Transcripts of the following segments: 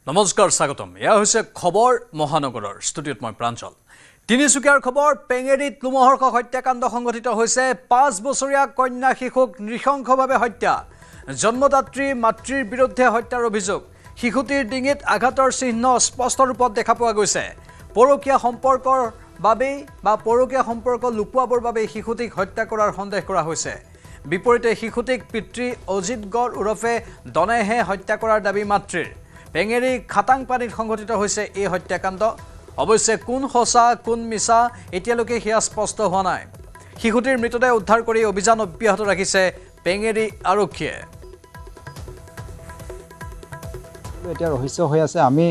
নমস্কাৰ স্বাগতম এয়া হৈছে খবৰ মহানগৰৰ ষ্টুডিঅ'ত মই প্ৰাঞ্জল তিনিচুকীয়াৰ খবৰ পেঙেৰিত লোমহৰ্ষক হত্যাকাণ্ড সংঘটিত হৈছে 5 বছৰীয়া কন্যা শিশুক নৃশংসভাৱে হত্যা জন্মদাত্ৰী মাতৃৰ বিৰুদ্ধে হত্যাৰ অভিযোগ শিশুটিৰ ডিঙিত আঘাতৰ চিহ্ন স্পষ্ট ৰূপত দেখা পোৱা গৈছে পৰকীয়া সম্পৰ্কৰ বাবে বা পৰকীয়া সম্পৰ্ক লুকুৱাবৰ বাবে শিশুটিক হত্যা কৰাৰ সন্দেহ কৰা হৈছে বিপৰীতে শিশুটিক পিতৃ অজিত গড় উৰফে দনেহে হত্যা কৰাৰ দাবী মাতৃৰ পেঙেৰি খাটাংপানীত সংঘটিত হৈছে এই হত্যাকাণ্ড অৱশ্যে কোন সঁচা কোন মিছা এতিয়ালৈকে সেয়া স্পষ্ট হোৱা নাই শিশুটিৰ মৃতদেহ উদ্ধাৰ কৰি অভিযান অব্যাহত ৰাখিছে পেঙেৰি আৰক্ষীয়ে এতিয়া ৰহস্য হৈ আছে আমি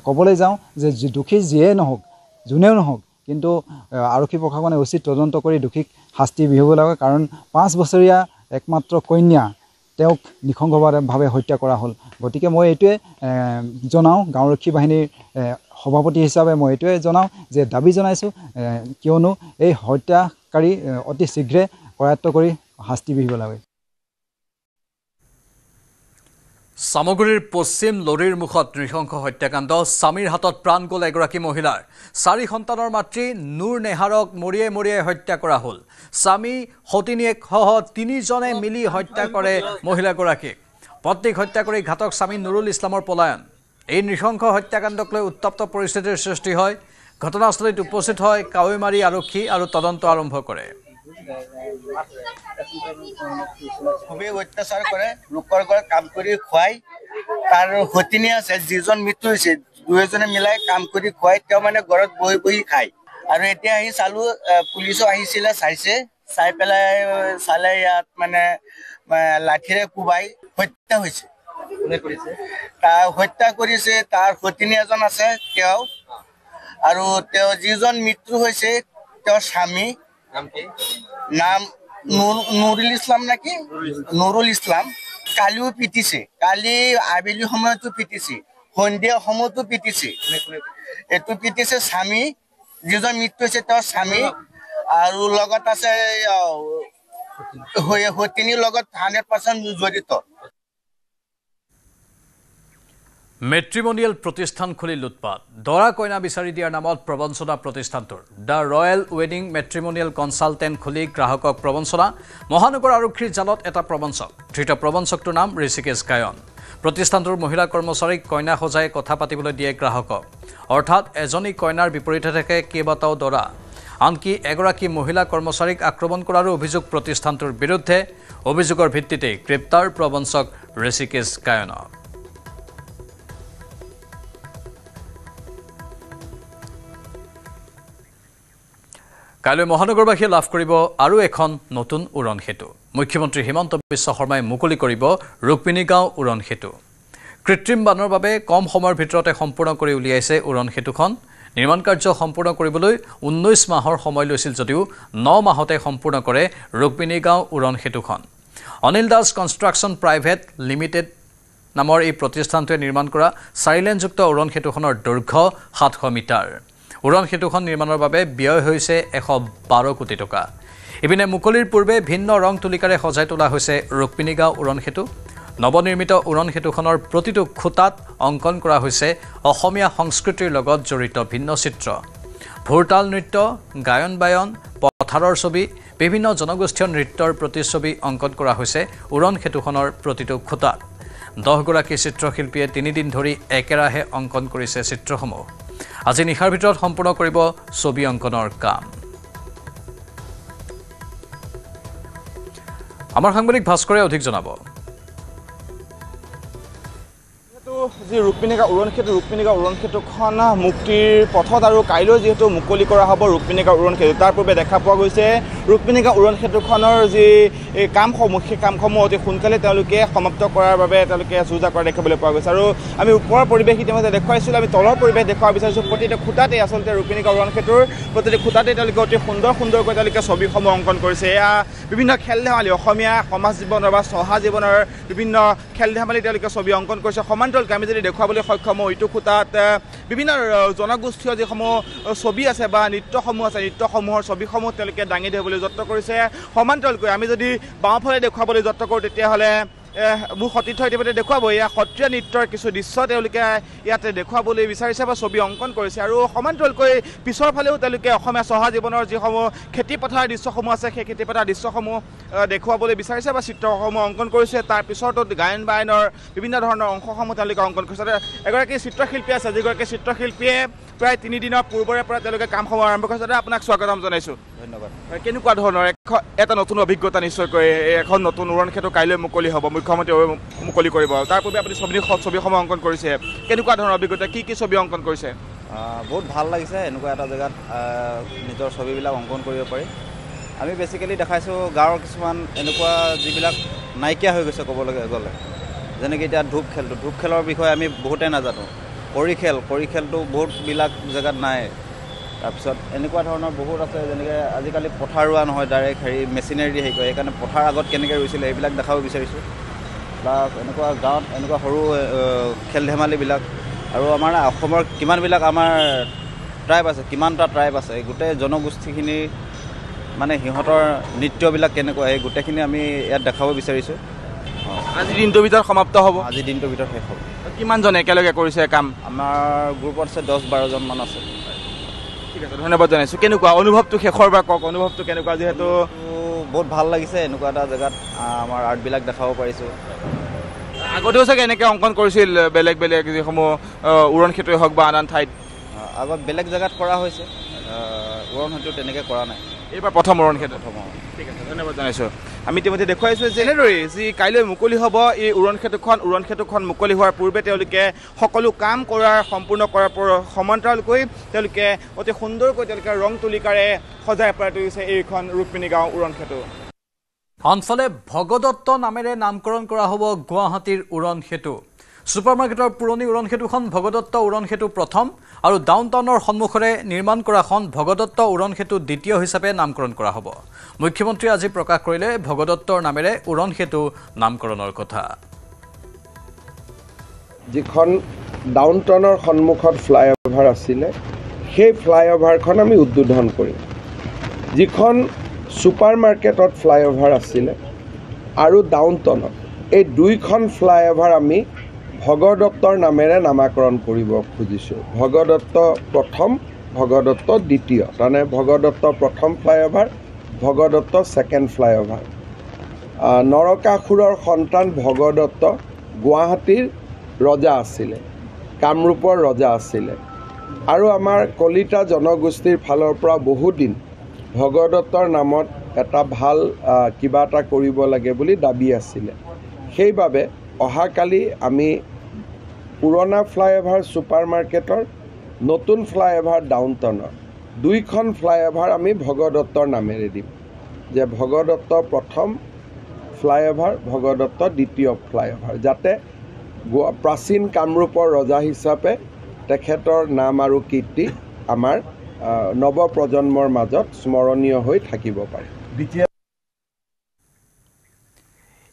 ক'বলৈ যাওঁ যে দুখী যিয়ে নহওক যোনেও নহওক কিন্তু আৰক্ষী প্ৰশাসনে উচিত তদন্ত কৰি দুখীক শাস্তি বিহিব লাগে কাৰণ 5 বছৰীয়া একমাত্ৰ কন্যা তেওঁক নিখংভাৱে হত্যা কৰা হ'ল গতিকে মই এইটোৱে জনাওঁ গাঁওৰক্ষী বাহিনীৰ সভাপতি হিচাপে মই এইটোৱে জনাওঁ যে দাবী জনাইছোঁ কিয়নো এই হত্যাকাৰী অতি শীঘ্ৰে কৰায়ত্ব কৰি শাস্তি বিহিব লাগে সামগুৰিৰ পশ্চিম লৰিৰ মুখত নৃশংস হত্যাকাণ্ড স্বামীৰ হাতত প্ৰাণ গ'ল এগৰাকী মহিলাৰ 4 সন্তানৰ মাতৃ নুৰ নেহাৰক মৰিয়াই হত্যা কৰা হ'ল স্বামী সতিনীয়েক সহ 3 জনে মিলি হত্যা কৰে মহিলাগৰাকীক পত্নীক হত্যা কৰি ঘাতক স্বামী নুৰুল ইছলামৰ পলায়ন এই নৃশংস হত্যাকাণ্ডক লৈ উত্তপ্ত পৰিস্থিতিৰ সৃষ্টি হয় ঘটনাস্থলীত উপস্থিত হয় কাৱৈমাৰী আৰক্ষী আৰু তদন্ত আৰম্ভ কৰে খুবই অত্যাচাৰ কৰে লোকেৰ ঘৰে কাম কৰে খুৱাই তাৰ হতিনী আছে যিজন মৃত্যু হয়েছে দুজনে মিলাই কাম কৰে খুৱাই মানে ঘৰত বহি বহি খায় আর এতিয়া আহি চালু পুলিশও আহিছিলে চাইছে চাই পেলাই চালে ইয়াত মানে লাঠিৰে কোবাই হত্যা হৈছে তাৰ হত্যা কৰিছে তাৰ হতিনী এজন আছে তেওঁ আৰু তেওঁ যিজন মৃত্যু হৈছে তেওঁৰ স্বামী নাম নুৰুল ইছলাম নাকি নুৰুল ইছলাম কালিও পিটিছে কালি আবেলি সময়তো পিটিছে সন্ধিয়া সময়তো পিটিছে এটো পিটিছে স্বামী যিজন মৃত্যু হৈছে তেওঁৰ স্বামী আৰু লগত আছে হতিনীৰ লগত 100% জড়িত মেট্ৰিমনিয়েল প্ৰতিষ্ঠান খুলি লুটপাট দৰা কইনা বিচাৰি দিয়াৰ নামত প্ৰবঞ্চনা প্ৰতিষ্ঠানটোৰ দ্য ৰয়েল ৱেডিং মেট্ৰিমনিয়েল কনচালটেণ্ট খুলি গ্ৰাহকক প্ৰবঞ্চনা মহানগৰ আৰক্ষীৰ জালত এটা প্ৰবঞ্চক ধৃত প্ৰবঞ্চকটোৰ নাম ঋষিকেশ গায়ন প্ৰতিষ্ঠানটোৰ মহিলা কৰ্মচাৰীক কইনা সজাই কথা পাতিবলৈ দিয়ে গ্ৰাহকক অৰ্থাৎ এজনী কইনাৰ বিপৰীতে থাকে কেইবাটাও দৰা আনকি এগৰাকী মহিলা কৰ্মচাৰীক আক্ৰমণ কৰাৰো অভিযোগ প্ৰতিষ্ঠানটোৰ বিৰুদ্ধে অভিযোগৰ ভিত্তিতে গ্ৰেপ্তাৰ প্ৰবঞ্চক ঋষিকেশ গায়নক কাইলৈ মহানগৰবাসীয়ে লাভ কৰিব আৰু এখন নতুন উৰণ সেতু মুখ্যমন্ত্ৰী হিমন্ত বিশ্ব শৰ্মাই মুকলি কৰিব ৰুক্মিণী গাঁও উৰণ সেতু কৃত্ৰিম বানৰ বাবে কম সময়ৰ ভিতৰতে সম্পূৰ্ণ কৰি উলিয়াইছে উৰণ সেতুখন নিৰ্মাণ কাৰ্য সম্পূৰ্ণ কৰিবলৈ 19 মাহৰ সময় লৈছিল যদিও 9 মাহতে সম্পূৰ্ণ কৰে ৰুক্মিণী গাঁও উৰণ সেতুখন Anil Das construction private limited নামৰ এই প্ৰতিষ্ঠানটোৱে নিৰ্মাণ কৰা 4 লেনযুক্ত উৰণ সেতুখনৰ দৈৰ্ঘ্য 700 মিটাৰ উৰণ সেতুখন নিৰ্মাণৰ বাবে ব্যয় হৈছে 112 কোটি টকা ইপিনে মুকলিৰ পূৰ্বে ভিন্ন ৰং তুলিকাৰে সজাই তোলা হৈছে ৰুক্মিণী গাঁও উৰণ সেতু নৱনিৰ্মিত উৰণ সেতুখনৰ প্ৰতিটো খুঁটাত অংকন কৰা হৈছে অসমীয়া সংস্কৃতিৰ লগত জড়িত ভিন্ন চিত্ৰ ভোৰতাল নৃত্য গায়ন বায়ন পথাৰৰ ছবি বিভিন্ন জনগোষ্ঠীয় নৃত্যৰ প্ৰতিচ্ছবি অংকন কৰা হৈছে উৰণ সেতুখনৰ প্ৰতিটো খুঁটাত 10 গৰাকী চিত্ৰশিল্পীয়ে 3 দিন ধৰি একেৰাহে অংকন কৰিছে চিত্ৰসমূহ আজি নিশাৰ ভিতৰত সম্পূৰ্ণ কৰিব ছবি অংকনৰ কাম আমাৰ সাংবাদিক ভাস্কৰে অধিক জনাব যি ৰুক্মিণী গাঁও উৰণ সেতুখন মুক্তিৰ পথত আৰু কাইলৈ যিহেতু মুকলি কৰা হ'ব ৰুক্মিণী গাঁও উৰণ সেতু তাৰ পূৰ্বে দেখা পোৱা গৈছে ৰুক্মিণী গাঁও উৰণ সেতুখনৰ যি কামসমূহ সেই কামসমূহ অতি সোনকালে তেওঁলোকে সমাপ্ত কৰাৰ বাবে তেওঁলোকে যোজা কৰা দেখিবলৈ পোৱা গৈছে আৰু আমি ওপৰৰ পৰিৱেশ ইতিমধ্যে দেখুৱাইছিলোঁ আমি তলৰ পৰিৱেশ দেখুৱাব বিচাৰিছোঁ প্ৰতিটো খুঁটাতে আচলতে ৰুক্মিণী গাঁও উৰণ সেতুৰ প্ৰতিটো খুঁটাতে তেওঁলোকে অতি সুন্দৰকৈ তেওঁলোকে ছবিসমূহ অংকন কৰিছে এয়া বিভিন্ন খেল ধেমালি অসমীয়া সমাজ জীৱনৰ বা চহা জীৱনৰ বিভিন্ন খেল ধেমালি তেওঁলোকে ছবি অংকন কৰিছে সমান্তৰালকৈ আমি যদি দেখুৱাবলৈ সক্ষম হওঁ ইটো খুঁটাত বিভিন্ন জনগোষ্ঠীয় যিসমূহ ছবি আছে বা নৃত্যসমূহ আছে নৃত্যসমূহৰ ছবিসমূহ তেওঁলোকে দাঙি ধৰিবলৈ যত্ন কৰিছে সমান্তৰালকৈ আমি যদি বাওঁফালে দেখুৱাবলৈ যত্ন কৰোঁ তেতিয়াহ'লে মোৰ সতীৰ্থ ইতিমধ্যে দেখুৱাব এয়া সত্ৰীয়া নৃত্যৰ কিছু দৃশ্য তেওঁলোকে ইয়াতে দেখুৱাবলৈ বিচাৰিছে বা ছবি অংকন কৰিছে আৰু সমান্তৰালকৈ পিছৰ ফালেও তেওঁলোকে অসমীয়া চহা জীৱনৰ যিসমূহ খেতিপথাৰৰ দৃশ্যসমূহ আছে সেই খেতিপথাৰৰ দৃশ্যসমূহ দেখুৱাবলৈ বিচাৰিছে বা চিত্ৰসমূহ অংকন কৰিছে তাৰ পিছতো গায়ন বায়নৰ বিভিন্ন ধৰণৰ অংশসমূহ তেওঁলোকে অংকন কৰিছে এগৰাকী চিত্ৰশিল্পী আছে যিগৰাকী চিত্ৰশিল্পীয়ে প্ৰায় 3 দিনৰ পূৰ্বৰে পৰা তেওঁলোকে কামসমূহ আৰম্ভ কৰিছে আপোনাক স্বাগতম জনাইছোঁ ধন্যবাদ কেনেকুৱা ধৰণৰ এটা নতুন অভিজ্ঞতা নিশ্চয়কৈ এখন নতুন উৰণ ক্ষেত্ৰ কাইলৈ মুকলি হ'ব মুখ্যমন্ত্ৰীয়ে মুকলি কৰিব তাৰ পূৰ্বে আপুনি ছবিসমূহ অংকন কৰিছে কেনেকুৱা ধৰণৰ অভিজ্ঞতা কি ছবি অংকন কৰিছে বহুত ভাল লাগিছে এনেকুৱা এটা জেগাত নিজৰ ছবিবিলাক অংকন কৰিব পাৰি আমি বেছিকেলি দেখাইছোঁ গাঁৱৰ কিছুমান এনেকুৱা যিবিলাক নাইকিয়া হৈ গৈছে ক'বলৈ গ'লে যেনেকৈ এতিয়া ধূপ খেলৰ বিষয়ে আমি বহুতেই নাজানো কৰি খেলটো বহুতবিলাক জেগাত নাই তাৰপিছত এনেকুৱা ধৰণৰ বহুত আছে যেনেকৈ আজিকালি পথাৰ ৰোৱা নহয় ডাইৰেক্ট মেচিনেৰী দি কৰে সেইকাৰণে পথাৰ আগত কেনেকৈ ৰুইছিলে এইবিলাক দেখাব বিচাৰিছোঁ প্লাছ এনেকুৱা গাঁৱত এনেকুৱা সৰু খেল ধেমালিবিলাক আৰু আমাৰ অসমৰ কিমানবিলাক আমাৰ ট্ৰাইব আছে কিমানটা ট্ৰাইব আছে গোটেই জনগোষ্ঠীখিনি মানে সিহঁতৰ নৃত্যবিলাক কেনেকুৱা সেই গোটেইখিনি আমি ইয়াত দেখাব বিচাৰিছোঁ আজিৰ দিনটোৰ ভিতৰত সমাপ্ত হ'ব আজিৰ দিনটোৰ ভিতৰত শেষ হ'ব কিমানজন একেলগে কৰিছে কাম আমাৰ গ্ৰুপত আছে 10-12জনমান আছে ঠিক আছে ধন্যবাদ জনাইছোঁ কেনেকুৱা অনুভৱটো শেষৰ পৰা কওক অনুভৱটো কেনেকুৱা যিহেতু বহুত ভাল লাগিছে এনেকুৱা এটা জেগাত আমাৰ আৰ্টবিলাক দেখাব পাৰিছোঁ আগতেও চাগে এনেকৈ অংকন কৰিছিল বেলেগ যিসমূহ উৰণ ক্ষেত্ৰই হওক বা আন ঠাইত আগত বেলেগ জেগাত কৰা হৈছে উৰণ ক্ষেত্ৰ তেনেকৈ কৰা নাই এইবাৰ প্ৰথম উৰণ ক্ষেত্ৰ ঠিক আছে ধন্যবাদ জনাইছোঁ আমি ইতিমধ্যে দেখুৱাইছোঁ যে এনেদৰেই যি কাইলৈ মুকলি হ'ব এই উৰণ ক্ষেত্ৰখন মুকলি হোৱাৰ পূৰ্বে তেওঁলোকে সকলো কাম সম্পূৰ্ণ কৰাৰ সমান্তৰালকৈ তেওঁলোকে অতি সুন্দৰকৈ তেওঁলোকে ৰং তুলিকাৰে সজাই পৰাই তুলিছে এইখন ৰুক্মিণী গাঁও উৰণ ক্ষেত্ৰ অঞ্চলে ভগদত্ত নামেৰে নামকৰণ কৰা হ'ব গুৱাহাটীৰ উৰণ সেতু ছুপাৰ মাৰ্কেটৰ পুৰণি উৰণ সেতুখন ভগদত্ত উৰণ সেতু প্ৰথম আৰু ডাউনটাউনৰ সন্মুখৰে নিৰ্মাণ কৰাখন ভগদত্ত উৰণ সেতু দ্বিতীয় হিচাপে নামকৰণ কৰা হ'ব মুখ্যমন্ত্ৰীয়ে আজি প্ৰকাশ কৰিলে ভগদত্তৰ নামেৰে উৰণ সেতু নামকৰণৰ কথা যিখন ডাউনটাউনৰ সন্মুখত ফ্লাইঅভাৰ আছিলে সেই ফ্লাইঅভাৰখন আমি উদ্বোধন কৰিম যিখন ছুপাৰ মাৰ্কেটত ফ্লাইঅভাৰ আছিলে আৰু ডাউনটাউনত এই দুইখন ফ্লাইঅভাৰ আমি ভগদত্তৰ নামেৰে নামাকৰণ কৰিব খুজিছোঁ ভগদত্ত প্ৰথম ভগদত্ত দ্বিতীয় তাৰমানে ভগদত্ত প্ৰথম ফ্লাইঅভাৰ ভগদত্ত ছেকেণ্ড ফ্লাইঅভাৰ নৰকাসুৰৰ সন্তান ভগদত্ত গুৱাহাটীৰ ৰজা আছিলে কামৰূপৰ ৰজা আছিলে আৰু আমাৰ কলিতা জনগোষ্ঠীৰ ফালৰ পৰা বহুদিন ভগদত্তৰ নামত এটা ভাল কিবা এটা কৰিব লাগে বুলি দাবী আছিলে সেইবাবে অহাকালি আমি পুৰণা ফ্লাইঅভাৰ ছুপাৰ মাৰ্কেটৰ নতুন ফ্লাইঅভাৰ ডাউনটাউনৰ দুইখন ফ্লাইঅভাৰ আমি ভগদত্তৰ নামেৰে দিম যে ভগদত্ত প্ৰথম ফ্লাইঅভাৰ ভগদত্ত দ্বিতীয় ফ্লাইঅভাৰ যাতে প্ৰাচীন কামৰূপৰ ৰজা হিচাপে তেখেতৰ নাম আৰু কীৰ্তি আমাৰ নৱপ্ৰজন্মৰ মাজত স্মৰণীয় হৈ থাকিব পাৰে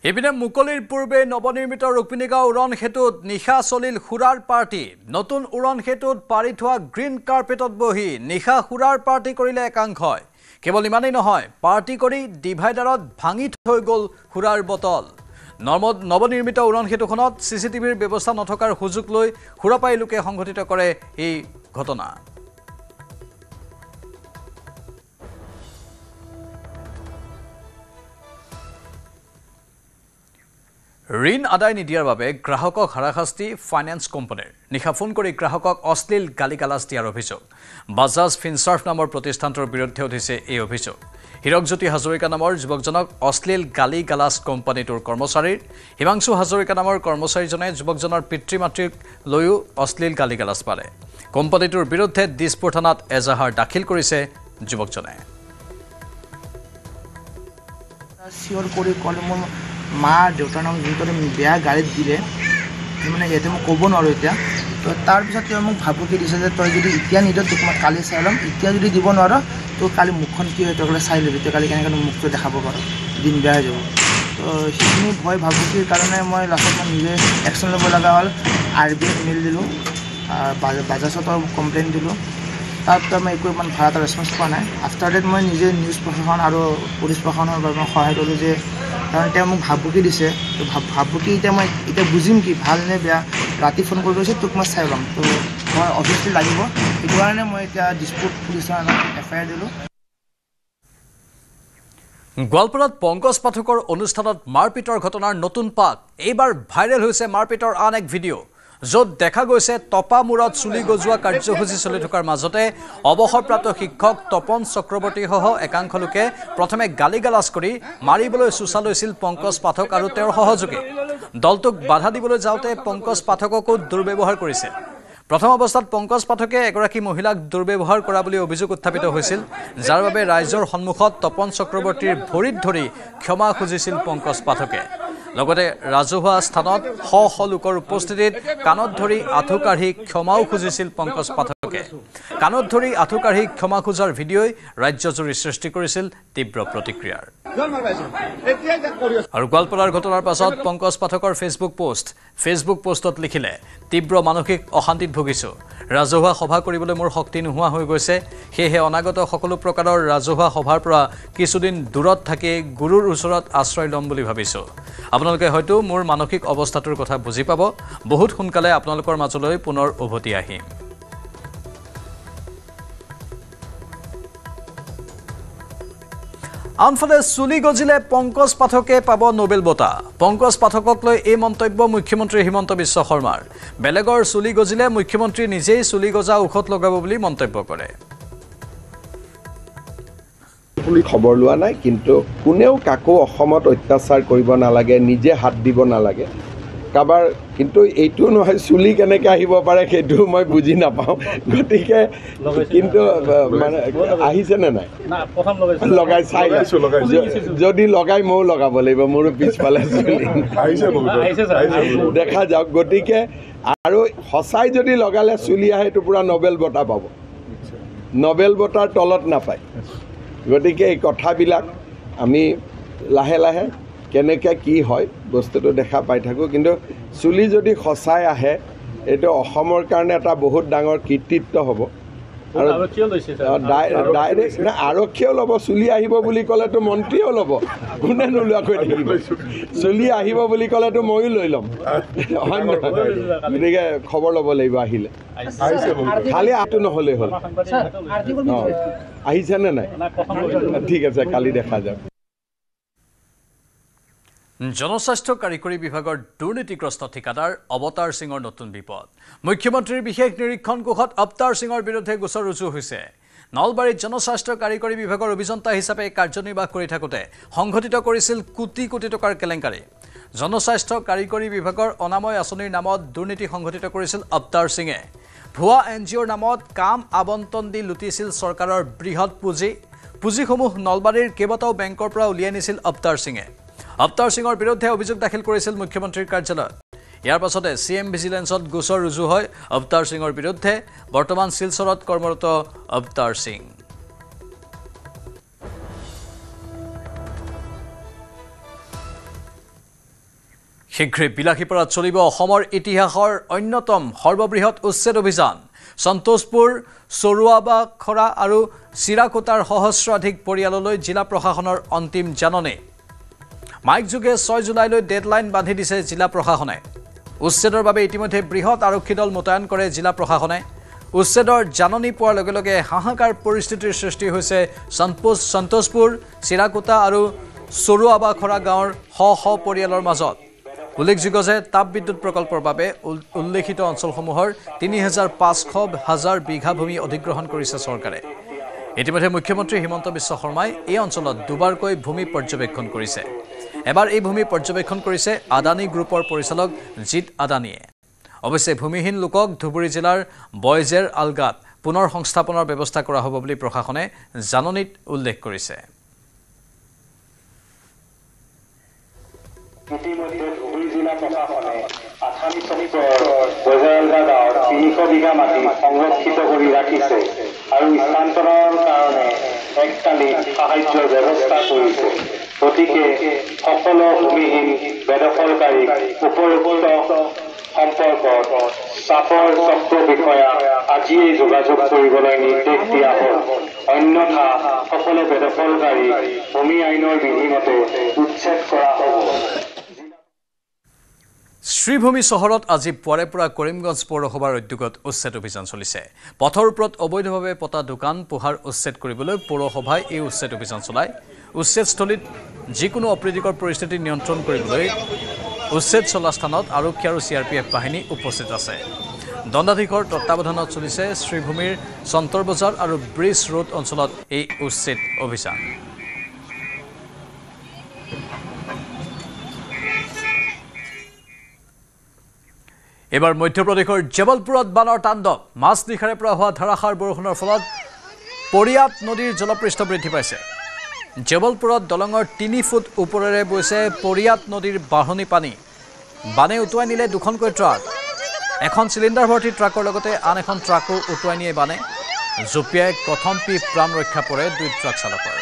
ইপিনে মুকলিৰ পূৰ্বে নৱনিৰ্মিত ৰুক্মিণী গাঁও উৰণ সেতুত নিশা চলিল সুৰাৰ পাৰ্টি নতুন উৰণ সেতুত পাৰি থোৱা গ্ৰীণ কাৰ্পেটত বহি নিশা সুৰাৰ পাৰ্টি কৰিলে একাংশই কেৱল ইমানেই নহয় পাৰ্টি কৰি ডিভাইডাৰত ভাঙি থৈ গ'ল সুৰাৰ বটল নৱনিৰ্মিত উৰণ সেতুখনত চিচিটিভিৰ ব্যৱস্থা নথকাৰ সুযোগ লৈ সুৰাপাই লোকে সংঘটিত কৰে এই ঘটনা ঋণ আদায় নিদিয়াৰ বাবে গ্ৰাহকক হাৰাশাস্তি ফাইনেন্স কোম্পানীৰ নিশা ফোন কৰি গ্ৰাহকক অশ্লীল গালিগালাজ দিয়াৰ অভিযোগ বাজাজ ফিনচাৰ্ভ নামৰ প্ৰতিষ্ঠানটোৰ বিৰুদ্ধে উঠিছে এই অভিযোগ হীৰকজ্যোতি হাজৰিকা নামৰ যুৱকজনক অশ্লীল গালিগালাজ কোম্পানীটোৰ কৰ্মচাৰীৰ হিমাংশু হাজৰিকা নামৰ কৰ্মচাৰীজনে যুৱকজনৰ পিতৃ মাতৃক লৈও অশ্লীল গালিগালাজ পাৰে কোম্পানীটোৰ বিৰুদ্ধে দিছপুৰ থানাত এজাহাৰ দাখিল কৰিছে যুৱকজনে মা দেউতাৰ নাম যোনটো বেয়া গাড়ীত দিলে মানে ইয়াতে মই ক'ব নোৱাৰোঁ এতিয়া তো তাৰপিছত তেওঁ মোক ভাবুকি দিছে যে তই যদি এতিয়া নিদিয় তোক মই কালি চাই ল'ম এতিয়া যদি দিব নোৱাৰ তোৰ কালি মুখখন কি হয় তই কালি চাই ল'বি তই কালি কেনেকৈ মুখটো দেখাব পাৰ দিন বেয়া হৈ যাব তো সেইখিনি ভয় ভাবুকিৰ কাৰণে মই লাষ্টত মই নিজে একশ্যন ল'ব লগা হ'ল RBI মেইল দিলোঁ বাজাজতো কমপ্লেইন দিলোঁ তাত মই একো ইমান ভাড়া এটা ৰেচপন্স পোৱা নাই আফটাৰ ডেট মই নিজে নিউজ প্ৰশাসন আৰু পুলিচ প্ৰশাসনৰ বাবে মই সহায় কৰিলোঁ যে কাৰণ তেওঁ মোক ভাবুকি দিছে তো ভাবুকি এতিয়া মই এতিয়া বুজিম কি ভাল নে বেয়া ৰাতি ফোন কৰি কৈছে তোক মই চাই ল'ম তো মই অভিয়াছলি লাগিব সেইটো কাৰণে মই এতিয়া ডিছপুট পুলিচৰ আগত এফআইআৰ দিলোঁ গোৱালপাৰাত পংকজ পাঠকৰ অনুষ্ঠানত মাৰপিটৰ ঘটনাৰ নতুন পাক এইবাৰ ভাইৰেল হৈছে মাৰপিটৰ আন এক ভিডিঅ' য'ত দেখা গৈছে টপা মূৰত চুলি গজোৱা কাৰ্যসূচী চলি থকাৰ মাজতে অৱসৰপ্ৰাপ্ত শিক্ষক তপন চক্ৰৱৰ্তীসহ একাংশ লোকে প্ৰথমে গালি গালাজ কৰি মাৰিবলৈ চোচা লৈছিল পংকজ পাঠক আৰু তেওঁৰ সহযোগী দলটোক বাধা দিবলৈ যাওঁতে পংকজ পাঠককো দুৰ্ব্যৱহাৰ কৰিছে প্ৰথম অৱস্থাত পংকজ পাঠকে এগৰাকী মহিলাক দুৰ্ব্যৱহাৰ কৰা বুলি অভিযোগ উত্থাপিত হৈছিল যাৰ বাবে ৰাইজৰ সন্মুখত তপন চক্ৰৱৰ্তীৰ ভৰিত ধৰি ক্ষমা খুজিছিল পংকজ পাঠকে লগতে ৰাজহুৱা স্থানত শ লোকৰ উপস্থিতিত কাণত ধৰি আঁঠু কাঢ়ি ক্ষমাও খুজিছিল পংকজ পাঠকে কাণত ধৰি আঁঠু কাঢ়ি ক্ষমা খোজাৰ ভিডিঅ'ই ৰাজ্যজুৰি সৃষ্টি কৰিছিল তীব্ৰ প্ৰতিক্ৰিয়াৰ আৰু গোৱালপাৰাৰ ঘটনাৰ পাছত পংকজ পাঠকৰ ফেচবুক পোষ্টত লিখিলে তীব্ৰ মানসিক অশান্তিত ভুগিছোঁ ৰাজহুৱা সভা কৰিবলৈ মোৰ শক্তি নোহোৱা হৈ গৈছে সেয়েহে অনাগত সকলো প্ৰকাৰৰ ৰাজহুৱা সভাৰ পৰা কিছুদিন দূৰত থাকি গুৰুৰ ওচৰত আশ্ৰয় ল'ম বুলি ভাবিছোঁ আপোনালোকে হয়তো মোৰ মানসিক অৱস্থাটোৰ কথা বুজি পাব বহুত সোনকালে আপোনালোকৰ মাজলৈ পুনৰ উভতি আহিম আনফালে চুলি গজিলে পংকজ পাঠকে পাব নোবেল বঁটা পংকজ পাঠকক লৈ এই মন্তব্য মুখ্যমন্ত্ৰী হিমন্ত বিশ্ব শৰ্মাৰ বেলেগৰ চুলি গজিলে মুখ্যমন্ত্ৰী নিজেই চুলি গজা ঔষধ লগাব বুলি মন্তব্য কৰে খবৰ লোৱা নাই কিন্তু কোনেও কাকো অসমত অত্যাচাৰ কৰিব নালাগে নিজে হাত দিব নালাগে কাবাৰ কিন্তু এইটো নহয় চুলি কেনেকৈ আহিব পাৰে সেইটো মই বুজি নাপাওঁ গতিকে কিন্তু মানে আহিছেনে নাই লগাই চাই যদি লগাই ময়ো লগাব লাগিব মোৰো পিছফালে চুলি দেখা যাওক গতিকে আৰু সঁচাই যদি লগালে চুলি আহে এইটো পূৰা নবেল বঁটা পাব নবেল বঁটাৰ তলত নাপায় গতিকে এই কথাবিলাক আমি লাহে লাহে কেনেকৈ কি হয় বস্তুটো দেখা পাই থাকোঁ কিন্তু চুলি যদি সঁচাই আহে এইটো অসমৰ কাৰণে এটা বহুত ডাঙৰ কৃতিত্ব হ'ব আৰু ডাইৰেক্ট আৰক্ষীয়েও ল'ব চুলি আহিব বুলি ক'লেতো মন্ত্ৰীয়েও ল'ব কোনে নোলোৱাকৈ থাকিব চুলি আহিব বুলি ক'লেতো ময়ো লৈ ল'ম হয় নহয় গতিকে খবৰ ল'ব লাগিব আহিলে খালি আঁটো নহ'লেই হ'ল আহিছেনে নাই ঠিক আছে কালি দেখা যাওক জনস্বাস্থ্য কাৰিকৰী বিভাগৰ দুৰ্নীতিগ্ৰস্ত ঠিকাদাৰ অৱতাৰ সিঙৰ নতুন বিপদ মুখ্যমন্ত্ৰীৰ বিশেষ নিৰীক্ষণ কোষত অৱতাৰ সিঙৰ বিৰুদ্ধে গোচৰ ৰুজু হৈছে নলবাৰীত জনস্বাস্থ্য কাৰিকৰী বিভাগৰ অভিযন্তা হিচাপে কাৰ্যনিৰ্বাহ কৰি থাকোঁতে সংঘটিত কৰিছিল কোটি কোটি টকাৰ কেলেংকাৰী জনস্বাস্থ্য কাৰিকৰী বিভাগৰ অনাময় আঁচনিৰ নামত দুৰ্নীতি সংঘটিত কৰিছিল অৱতাৰ সিঙে ভুৱা এনজিঅ'ৰ নামত কাম আবণ্টন দি লুটিছিল চৰকাৰৰ বৃহৎ পুঁজিসমূহ নলবাৰীৰ কেইবাটাও বেংকৰ পৰা উলিয়াই নিছিল অৱতাৰ সিঙে অৱতাৰ সিঙৰ বিৰুদ্ধে অভিযোগ দাখিল কৰিছিল মুখ্যমন্ত্ৰীৰ কাৰ্যালয়ত ইয়াৰ পাছতে CM ভিজিলেন্সত গোচৰ ৰুজু হয় অৱতাৰ সিঙৰ বিৰুদ্ধে বৰ্তমান শিলচৰত কৰ্মৰত অৱতাৰ সিং শীঘ্ৰে বিলাসীপাৰাত চলিব অসমৰ ইতিহাসৰ অন্যতম সৰ্ববৃহৎ উচ্ছেদ অভিযান সন্তোষপুৰ চৰুৱাবাখৰা আৰু চিৰাকোটাৰ সহস্ৰাধিক পৰিয়াললৈ জিলা প্ৰশাসনৰ অন্তিম জাননী মাইক যোগে 6 জুলাইলৈ ডেডলাইন বান্ধি দিছে জিলা প্ৰশাসনে উচ্ছেদৰ বাবে ইতিমধ্যে বৃহৎ আৰক্ষী দল মোতায়েন কৰে জিলা প্ৰশাসনে উচ্ছেদৰ জাননী পোৱাৰ লগে লগে হাহাকাৰ পৰিস্থিতিৰ সৃষ্টি হৈছে সন্তোষপুৰ চিৰাকোটা আৰু চৰুৱাবাখৰা গাঁৱৰ শ পৰিয়ালৰ মাজত উল্লেখযোগ্য যে তাপ বিদ্যুৎ প্ৰকল্পৰ বাবে উল্লেখিত অঞ্চলসমূহৰ ৩৫০০ বিঘা ভূমি অধিগ্ৰহণ কৰিছে চৰকাৰে ইতিমধ্যে মুখ্যমন্ত্ৰী হিমন্ত বিশ্ব শৰ্মাই এই অঞ্চলত দুবাৰকৈ ভূমি পৰ্যবেক্ষণ কৰিছে এবাৰ এই ভূমি পৰ্যবেক্ষণ কৰিছে আদানী গ্ৰুপৰ পৰিচালক জিত আদানীয়ে অৱশ্যে ভূমিহীন লোকক ধুবুৰী জিলাৰ বয়জেৰ আলগাত পুনৰ সংস্থাপনৰ ব্যৱস্থা কৰা হ'ব বুলি প্ৰশাসনে জাননীত উল্লেখ কৰিছে ইতিমধ্যে ধুবুৰী জিলা প্ৰশাসনে আথানি চক্ৰৰ বজাৰলগা গাঁৱৰ ৩০০ বিঘা মাটি সংৰক্ষিত কৰি ৰাখিছে আৰু স্থানান্তৰৰ কাৰণে এককালীন সাহায্যৰ ব্যৱস্থা কৰিছে গতিকে সকলো ভূমিহীন বেদখলকাৰীক উপযুক্ত সম্পৰ্কত চাপৰ চক্ৰ বিষয়া আজিয়েই যোগাযোগ কৰিবলৈ নিৰ্দেশ দিয়া হ'ল অন্যথা সকলো বেদখলকাৰী ভূমি আইনৰ বিধিমতে উচ্ছেদ কৰা হ'ব। শ্ৰীভূমি চহৰত আজি পুৱাৰে পৰা কৰিমগঞ্জ পৌৰসভাৰ উদ্যোগত উচ্ছেদ অভিযান চলিছে। পথৰ ওপৰত অবৈধভাৱে পতা দোকান পোহাৰ উচ্ছেদ কৰিবলৈ পৌৰসভাই এই উচ্ছেদ অভিযান চলায়। উচ্ছেদস্থলীত যিকোনো অপ্ৰীতিকৰ পৰিস্থিতি নিয়ন্ত্ৰণ কৰিবলৈ উচ্ছেদ চলা স্থানত আৰক্ষী আৰু CRPF বাহিনী উপস্থিত আছে। দণ্ডাধীশৰ তত্বাৱধানত চলিছে শ্ৰীভূমিৰ চন্তৰ বজাৰ আৰু ব্ৰিজ ৰোড অঞ্চলত এই উচ্ছেদ অভিযান। এবাৰ মধ্যপ্ৰদেশৰ জবলপুৰত বানৰ তাণ্ডৱ। মাজনিশাৰে পৰা হোৱা ধাৰাসাৰ বৰষুণৰ ফলত পৰিয়াত নদীৰ জলপৃষ্ঠ বৃদ্ধি পাইছে। জবলপুৰত দলঙৰ 3 ফুট ওপৰেৰে বৈছে পৰিয়াত নদীৰ বাঢ়নি পানী। বানে উটুৱাই নিলে দুখনকৈ ট্ৰাক। এখন চিলিণ্ডাৰ ভৰ্তি ট্ৰাকৰ লগতে আন এখন ট্ৰাকো উটুৱাই নিয়ে বানে। জঁপিয়াই কথম্পি প্ৰাণ ৰক্ষা পৰে 2 ট্ৰাক চালকৰ।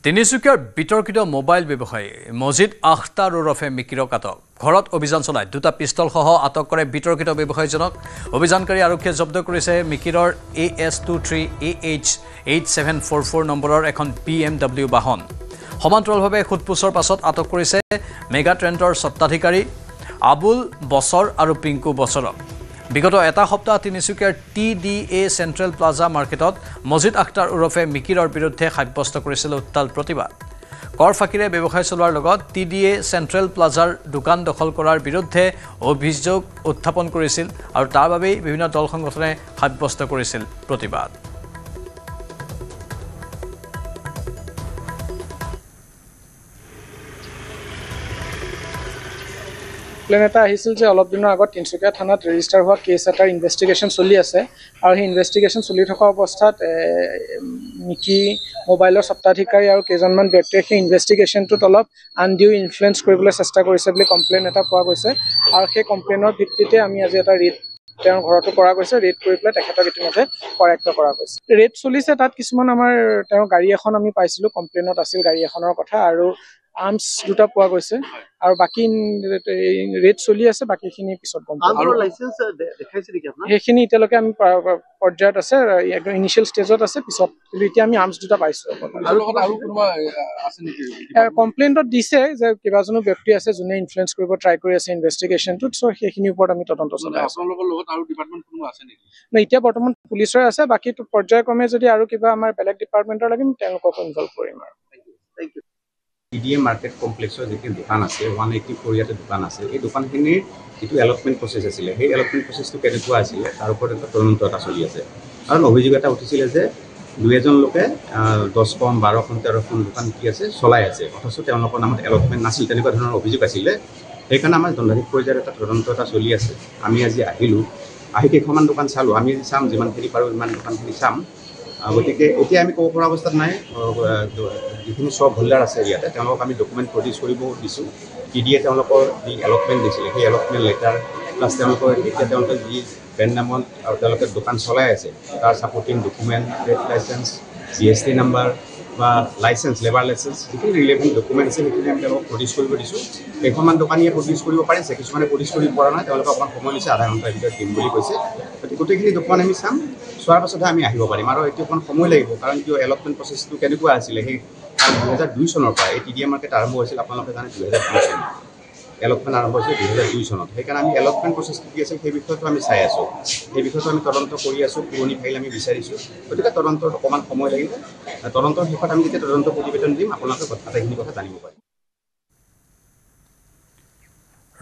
তিনিচুকীয়াৰ বিতৰ্কিত মোবাইল ব্যৱসায়ী মজিদ আখতাৰ ওৰফে মিকিৰক আটক। ঘৰত অভিযান চলাই 2টা পিষ্টলসহ আটক কৰে বিতৰ্কিত ব্যৱসায়ীজনক। অভিযানকাৰী আৰক্ষীয়ে জব্দ কৰিছে মিকিৰৰ AS23AH8744 নম্বৰৰ এখন BMW বাহন। সমান্তৰালভাৱে সোধপোছৰ পাছত আটক কৰিছে মেগা ট্ৰেণ্ডৰ স্বত্বাধিকাৰী আবুল বছৰ আৰু পিংকু বছৰক। বিগত এটা সপ্তাহ তিনিচুকীয়াৰ TDA চেণ্ট্ৰেল প্লাজা মাৰ্কেটত মজিদ আখতাৰ ওৰফে মিকিৰৰ বিৰুদ্ধে সাব্যস্ত কৰিছিল উত্তাল প্ৰতিবাদ। কৰ ফাঁকিৰে ব্যৱসায় চলোৱাৰ লগত TDA চেণ্ট্ৰেল প্লাজাৰ দোকান দখল কৰাৰ বিৰুদ্ধে অভিযোগ উত্থাপন কৰিছিল আৰু তাৰ বাবেই বিভিন্ন দল সংগঠনে সাব্যস্ত কৰিছিল প্ৰতিবাদ। প্লেন এটা আহিছিল যে অলপ দিনৰ আগত তিনিচুকীয়া থানাত ৰেজিষ্টাৰ হোৱা কেছ এটাৰ ইনভেষ্টিগেশ্যন চলি আছে আৰু সেই ইনভেষ্টিগেশ্যন চলি থকা অৱস্থাত মিকি মোবাইলৰ স্বত্বাধিকাৰী আৰু কেইজনমান ব্যক্তিয়ে সেই ইনভেষ্টিগেশ্যনটোত অলপ আনডিউ ইনফ্লুৱেঞ্চ কৰিবলৈ চেষ্টা কৰিছে বুলি কমপ্লেইন এটা পোৱা গৈছে আৰু সেই কমপ্লেইনৰ ভিত্তিতে আমি আজি এটা ৰেড তেওঁৰ ঘৰতো কৰা গৈছে। ৰেড কৰি পেলাই তেখেতক ইতিমধ্যে কৰায়ত্ব কৰা গৈছে। ৰেড চলিছে, তাত কিছুমান আমাৰ তেওঁৰ গাড়ী এখন আমি পাইছিলোঁ, কমপ্লেইনত আছিল গাড়ী এখনৰ কথা, আৰু আৰ্মছ 2টা পোৱা গৈছে আৰু বাকী ৰেড চলি আছে। বাকীখিনি পিছত গম পাম। সেইখিনি এতিয়ালৈকে আমি পৰ্যায়ত আছে, একদম ইনিচিয়েল ষ্টেজত আছে। পিছত কিন্তু এতিয়া আমি আৰ্মছ 2টা পাইছোঁ। কমপ্লেইনটোত দিছে যে কেইবাজনো ব্যক্তি আছে যোনে ইনফ্লুৱেঞ্চ কৰিব ট্ৰাই কৰি আছে ইনভেষ্টিগেশ্যনটোত। চ' সেইখিনিৰ ওপৰত আমি তদন্ত চলাই আছোঁ। এতিয়া বৰ্তমান পুলিচৰে আছে, বাকী পৰ্যায়ক্ৰমে যদি আৰু কিবা আমাৰ বেলেগ ডিপাৰ্টমেণ্টৰ লাগিম তেওঁলোককো ইনভলভ কৰিম আৰু। TDA মাৰ্কেট কমপ্লেক্সৰ যিখিনি দোকান আছে 184 ইয়াতে দোকান আছে। এই দোকানখিনিৰ যিটো এলটমেণ্ট প্ৰচেছ আছিলে সেই এলটমেণ্ট প্ৰচেছটো কেনেকুৱা আছিলে তাৰ ওপৰত এটা তদন্ত এটা চলি আছে। কাৰণ অভিযোগ এটা উঠিছিলে যে 2-এজন লোকে 10খন 12খন 13খন দোকান কি আছে চলাই আছে, অথচ তেওঁলোকৰ নামত এলটমেণ্ট নাছিল, তেনেকুৱা ধৰণৰ অভিযোগ আছিলে। সেইকাৰণে আমাৰ দণ্ডাধীশ পৰ্যায়ত এটা তদন্ত এটা চলি আছে। আমি আজি আহিলোঁ, আহি কেইখনমান দোকান চালোঁ। আমি চাম, যিমানখিনি পাৰোঁ ইমান দোকানখিনি চাম। গতিকে এতিয়া আমি ক'ব পৰা অৱস্থাত নাই। যিখিনি চব হোল্ডাৰ আছে ইয়াতে তেওঁলোকক আমি ডকুমেণ্ট প্ৰডিউচ কৰিব দিছোঁ। TDA তেওঁলোকৰ যি এলটমেণ্ট দিছিলে সেই এলটমেণ্ট লেটাৰ প্লাছ তেওঁলোকৰ এতিয়া তেওঁলোকে যি ব্ৰেণ্ড নামত আৰু তেওঁলোকে দোকান চলাই আছে তাৰ supporting document, trade licence, GST number বা লাইচেঞ্চ, লেবাৰ লাইচেঞ্চ, যিখিনি ৰিলেভেণ্ট ডকুমেণ্ট আছে সেইখিনি আমি তেওঁলোকক প্ৰডিউচ কৰিব দিছোঁ। কেইখনমান দোকানীয়ে প্ৰডিউচ কৰিব পাৰিছে, কিছুমানে প্ৰডিউচ কৰিব পৰা নাই। তেওঁলোকে অকণমান সময় লৈছে, আধা ঘণ্টাৰ ভিতৰত দিম বুলি কৈছে। গতিকে গোটেইখিনি দোকান আমি চাম, চোৱাৰ পাছতহে আমি আহিব পাৰিম। আৰু এইটো অকণ সময় লাগিব, কাৰণ কিয় এলটমেণ্ট প্ৰচেছটো কেনেকুৱা আছিলে। সেই 2002 চনৰ পৰা এই TDA মাৰ্কেট আৰম্ভ হৈছিল, আপোনালোকে জানে 2002 চনত এলটমেণ্ট আৰম্ভ হৈছিল 2002 চনত। সেইকাৰণে আমি এলটমেণ্ট প্ৰচেছটো কি আছিল সেই বিষয়টো আমি চাই আছোঁ, সেই বিষয়টো আমি তদন্ত কৰি আছোঁ। পুৰণি ফাইল আমি বিচাৰিছোঁ। গতিকে তদন্তৰ অকণমান সময় লাগিব। তদন্তৰ শেষত আমি যেতিয়া তদন্ত প্ৰতিবেদন দিম আপোনালোকে আটাইখিনি কথা জানিব পাৰিম।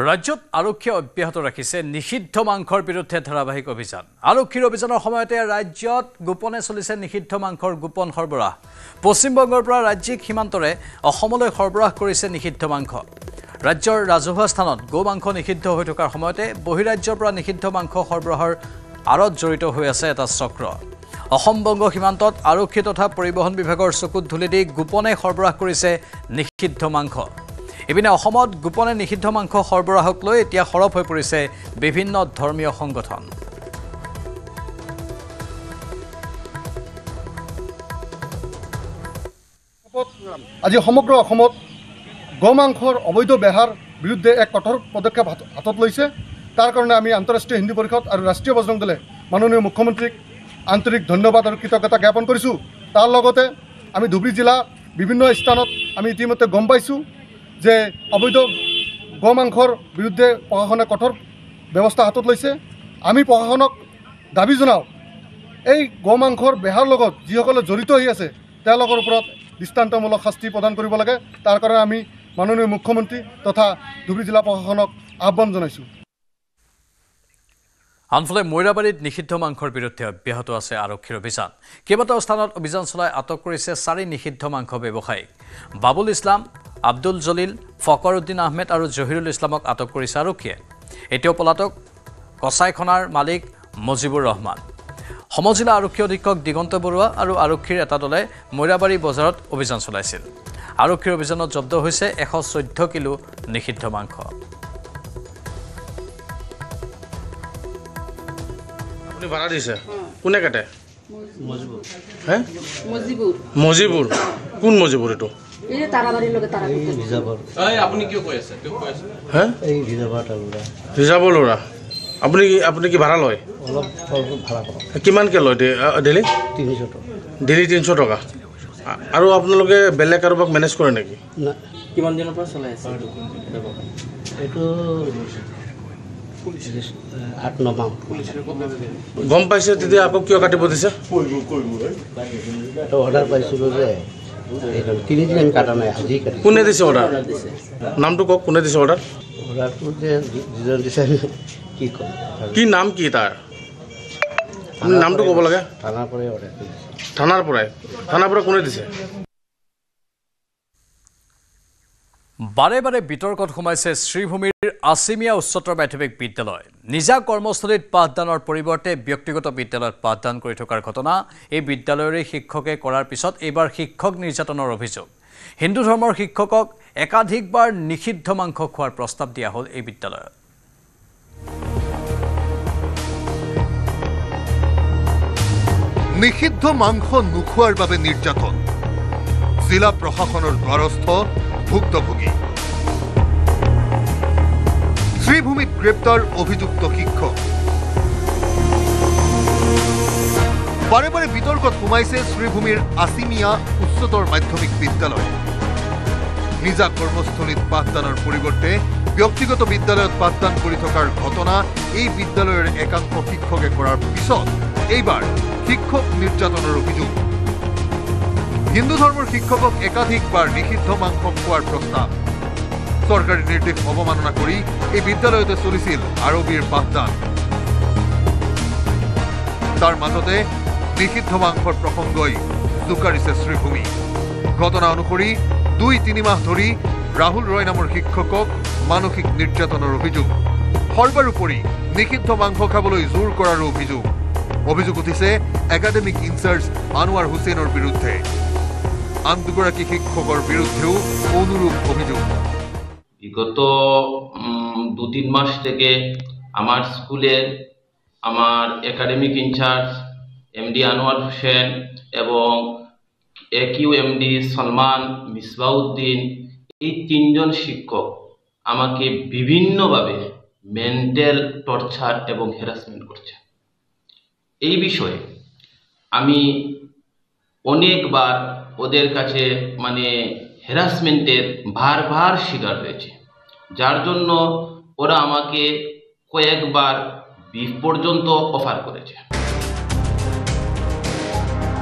ৰাজ্যত আৰক্ষীয়ে অব্যাহত ৰাখিছে নিষিদ্ধ মাংসৰ বিৰুদ্ধে ধাৰাবাহিক অভিযান। আৰক্ষীৰ অভিযানৰ সময়তে ৰাজ্যত গোপনে চলিছে নিষিদ্ধ মাংসৰ গোপন সৰবৰাহ। পশ্চিমবংগৰ পৰা ৰাজ্যিক সীমান্তৰে অসমলৈ সৰবৰাহ কৰিছে নিষিদ্ধ মাংস। ৰাজ্যৰ ৰাজহুৱা স্থানত গো মাংস নিষিদ্ধ হৈ থকাৰ সময়তে বহিৰাজ্যৰ পৰা নিষিদ্ধ মাংস সৰবৰাহৰ আঁৰত জড়িত হৈ আছে এটা চক্ৰ। অসম-বংগ সীমান্তত আৰক্ষী তথা পৰিবহণ বিভাগৰ চকুত ধুলি দি গোপনে সৰবৰাহ কৰিছে নিষিদ্ধ মাংস। ইপিনে অসমত গোপনে নিষিদ্ধ মাংস সৰবৰাহক লৈ এতিয়া সৰব হৈ পৰিছে বিভিন্ন ধৰ্মীয় সংগঠন। আজি সমগ্ৰ অসমত গোমাংসৰ অবৈধ ব্যৱহাৰ বিৰুদ্ধে এক কঠোৰ পদক্ষেপ হাতত লৈছে। তাৰ কাৰণে আমি আন্তঃৰাষ্ট্ৰীয় হিন্দু পৰিষদ আৰু ৰাষ্ট্ৰীয় বজৰং দলে মাননীয় মুখ্যমন্ত্ৰীক আন্তৰিক ধন্যবাদ আৰু কৃতজ্ঞতা জ্ঞাপন কৰিছোঁ। তাৰ লগতে আমি ধুবুৰী জিলা বিভিন্ন স্থানত আমি ইতিমধ্যে গম পাইছোঁ যে অবৈধ গোমাংসৰ বিৰুদ্ধে প্ৰশাসনে কঠোৰ ব্যৱস্থা হাতত লৈছে। আমি প্ৰশাসনক দাবী জনাওঁ এই গোমাংসৰ বেহাৰ লগত যিসকলে জড়িত হৈ আছে তেওঁলোকৰ ওপৰত দৃষ্টান্তমূলক শাস্তি প্ৰদান কৰিব লাগে। তাৰ কাৰণে আমি মাননীয় মুখ্যমন্ত্ৰী তথা ধুবুৰী জিলা প্ৰশাসনক আহ্বান জনাইছোঁ। আনফালে মৈৰাবাৰীত নিষিদ্ধ মাংসৰ বিৰুদ্ধে অব্যাহত আছে আৰক্ষীৰ অভিযান। কেইবাটাও স্থানত অভিযান চলাই আটক কৰিছে 4 নিষিদ্ধ মাংস ব্যৱসায়ীক। বাবুল ইছলাম, আব্দুল জলিল, ফকৰুদ্দিন আহমেদ আৰু জহিৰুল ইছলামক আটক কৰিছে আৰক্ষীয়ে। এতিয়াও পলাতক কচাইখনাৰ মালিক মজিবুৰ ৰহমান। সমজিলা আৰক্ষী অধীক্ষক দিগন্ত বৰুৱা আৰু আৰক্ষীৰ এটা দলে মৈৰাবাৰী বজাৰত অভিযান চলাইছিল। আৰক্ষীৰ অভিযানত জব্দ হৈছে 114 কিলো নিষিদ্ধ মাংস। আপুনি ভাড়া দিছে কোনে কাটে? মজিবুৰ। হে মজিবুৰ কোন মজিবুৰ? এইটো এই তাৰাবাৰীৰ লগে তাৰাবাৰী ৰিজাৰ্ভৰ। আপুনি কিয় কৈ আছে? হে এই ৰিজাৰ্ভৰ ল'ৰা। আপুনি কি ভাড়া লয়? অলপ ভাড়া কৰে। কিমানকৈ লয় ডেইলি? 300 টকা। ডেইলি 300 টকা। আৰু আপোনালোকে বেলেগ কাৰোবাক মেনেজ কৰে নেকি? কিমান দিনৰ পৰা চলাই আছে এইটো? 8-9 মাহ। গম পাইছে তেতিয়া আকৌ কিয় কাটিব দিছে? অৰ্ডাৰ পাইছিলোঁ যে 3 দিন আমি কাটা নাই, আজি কাটি। কোনে দিছে অৰ্ডাৰ? নামটো কওক, কোনে দিছে অৰ্ডাৰ? অৰ্ডাৰটো যে যিজন দিছে কি কম, কি নাম কি তাৰ? আপুনি নামটো ক'ব লাগে। থানাৰ পৰাই অৰ্ডাৰ দিছে। থানাৰ পৰা কোনে দিছে? বাৰে বাৰে বিতৰ্কত সোমাইছে শ্ৰীভূমিৰ আছিমিয়া উচ্চতৰ মাধ্যমিক বিদ্যালয়। নিজা কৰ্মস্থলীত পাঠদানৰ পৰিৱৰ্তে ব্যক্তিগত বিদ্যালয়ত পাঠদান কৰি থকাৰ ঘটনা। এই বিদ্যালয়ৰে শিক্ষকে কৰাৰ পিছত এইবাৰ শিক্ষক নিৰ্যাতনৰ অভিযোগ। হিন্দু ধৰ্মৰ শিক্ষকক একাধিকবাৰ নিষিদ্ধ মাংস খোৱাৰ প্ৰস্তাৱ দিয়া হ'ল এই বিদ্যালয়ত। নিষিদ্ধ মাংস নোখোৱাৰ বাবে নিৰ্যাতন। জিলা প্ৰশাসনৰ দ্বাৰস্থ ভুক্তভোগী। শ্ৰীভূমিত গ্ৰেপ্তাৰ অভিযুক্ত শিক্ষক। বাৰে বাৰে বিতৰ্কত সোমাইছে শ্ৰীভূমিৰ আছিমিয়া উচ্চতৰ মাধ্যমিক বিদ্যালয়। নিজা কৰ্মস্থলীত পাঠদানৰ পৰিৱৰ্তে ব্যক্তিগত বিদ্যালয়ত পাঠদান কৰি থকাৰ ঘটনা এই বিদ্যালয়ৰ একাংশ শিক্ষকে কৰাৰ পিছত এইবাৰ শিক্ষক নিৰ্যাতনৰ অভিযোগ। হিন্দু ধৰ্মৰ শিক্ষকক একাধিকবাৰ নিষিদ্ধ মাংস খোৱাৰ প্ৰস্তাৱ। চৰকাৰী নিৰ্দেশ অৱমাননা কৰি এই বিদ্যালয়তে চলিছিল আৰবীৰ পাঠদান। তাৰ মাজতে নিষিদ্ধ মাংসৰ প্ৰসংগই জোকাৰিছে শ্ৰীভূমি। ঘটনা অনুসৰি 2-3 মাহ ধৰি ৰাহুল ৰয় নামৰ শিক্ষকক মানসিক নিৰ্যাতনৰ অভিযোগ। সৰ্বোপৰি নিষিদ্ধ মাংস খাবলৈ জোৰ কৰাৰো অভিযোগ। অভিযোগ উঠিছে একাডেমিক ইনচাৰ্জ আনোৱাৰ হুছেইনৰ বিৰুদ্ধে। আন দুগৰাকী শিক্ষকৰ বিৰুদ্ধেও অনুৰূপ অভিযোগ। বিগত 2-3 মাস থেকে আমার স্কুলের আমার academic incharge MD Anwar Hossain এবং একিউ এমডি সলমান মিসবাউদ্দিন এই 3 জন শিক্ষক আমাকে বিভিন্নভাবে মেন্টাল টর্চার এবং হ্যারাসমেন্ট করছে। এই বিষয়ে আমি অনেকবার ওদের কাছে হ্যারাসমেন্টের বারবার শিকার হয়েছে, যার জন্য ওরা আমাকে কয়েকবার বিফ পর্যন্ত অফার করেছে।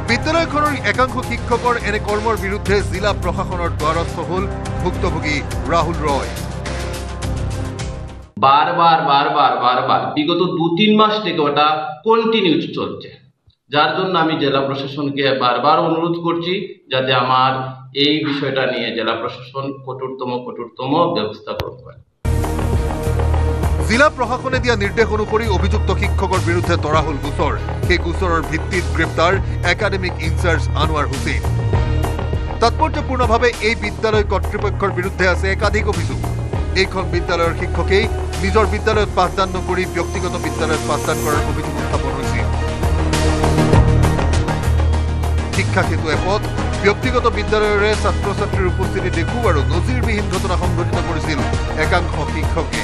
বিদ্যালয়খনৰ একাংশ শিক্ষকৰ এনে কৰ্মৰ বিৰুদ্ধে জিলা প্ৰশাসনৰ দ্বাৰস্থ হ'ল ভুক্তভোগী ৰাহুল ৰয়। বারবার বিগত 2-3 মাস থেকে ওটা কন্টিনিউ চলছে, যার জন্য আমি জেলা প্রশাসনকে বারবার অনুরোধ করছি যাতে আমার এই বিষয়টা নিয়ে জেলা প্রশাসন কঠোরতম ব্যবস্থা গ্রহণ করে। জিলা প্ৰশাসনে দিয়া নিৰ্দেশ অনুসৰি অভিযুক্ত শিক্ষকৰ বিৰুদ্ধে তৰা হ'ল গোচৰ। সেই গোচৰৰ ভিত্তিত গ্ৰেপ্তাৰ একাডেমিক ইনচাৰ্জ আনোৱাৰ হুছেইন। তাৎপৰ্যপূৰ্ণভাৱে এই বিদ্যালয় কৰ্তৃপক্ষৰ বিৰুদ্ধে আছে একাধিক অভিযোগ। এইখন বিদ্যালয়ৰ শিক্ষকেই নিজৰ বিদ্যালয়ত পাঠদান নকৰি ব্যক্তিগত বিদ্যালয়ত পাঠদান কৰাৰ অভিযোগ উত্থাপন হৈছিল। শিক্ষা সেতু এপত ব্যক্তিগত বিদ্যালয়ৰে ছাত্ৰ ছাত্ৰীৰ উপস্থিতি দেখো আৰু নজিৰবিহীন ঘটনা সংঘটিত কৰিছিল একাংশ শিক্ষকে।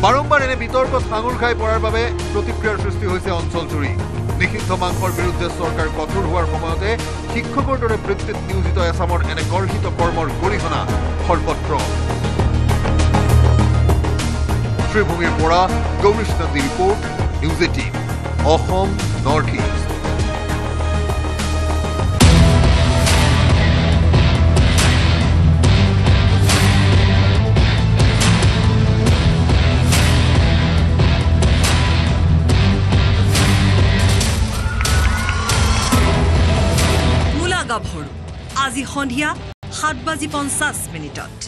বাৰম্বাৰ এনে বিতৰ্কত সাঙুৰ খাই পৰাৰ বাবে প্ৰতিক্ৰিয়াৰ সৃষ্টি হৈছে অঞ্চলজুৰি। নিষিদ্ধ মাংসৰ বিৰুদ্ধে চৰকাৰ কঠোৰ হোৱাৰ সময়তে শিক্ষকৰ দৰে বৃত্তিত নিয়োজিত এছামৰ এনে গৰ্হিত কৰ্মৰ গৰিহণা সৰ্বত্ৰ। শ্ৰীভূমিৰ পৰা Gourish Nandi report, news 18 Assam north east. আজি সন্ধিয়া 7:50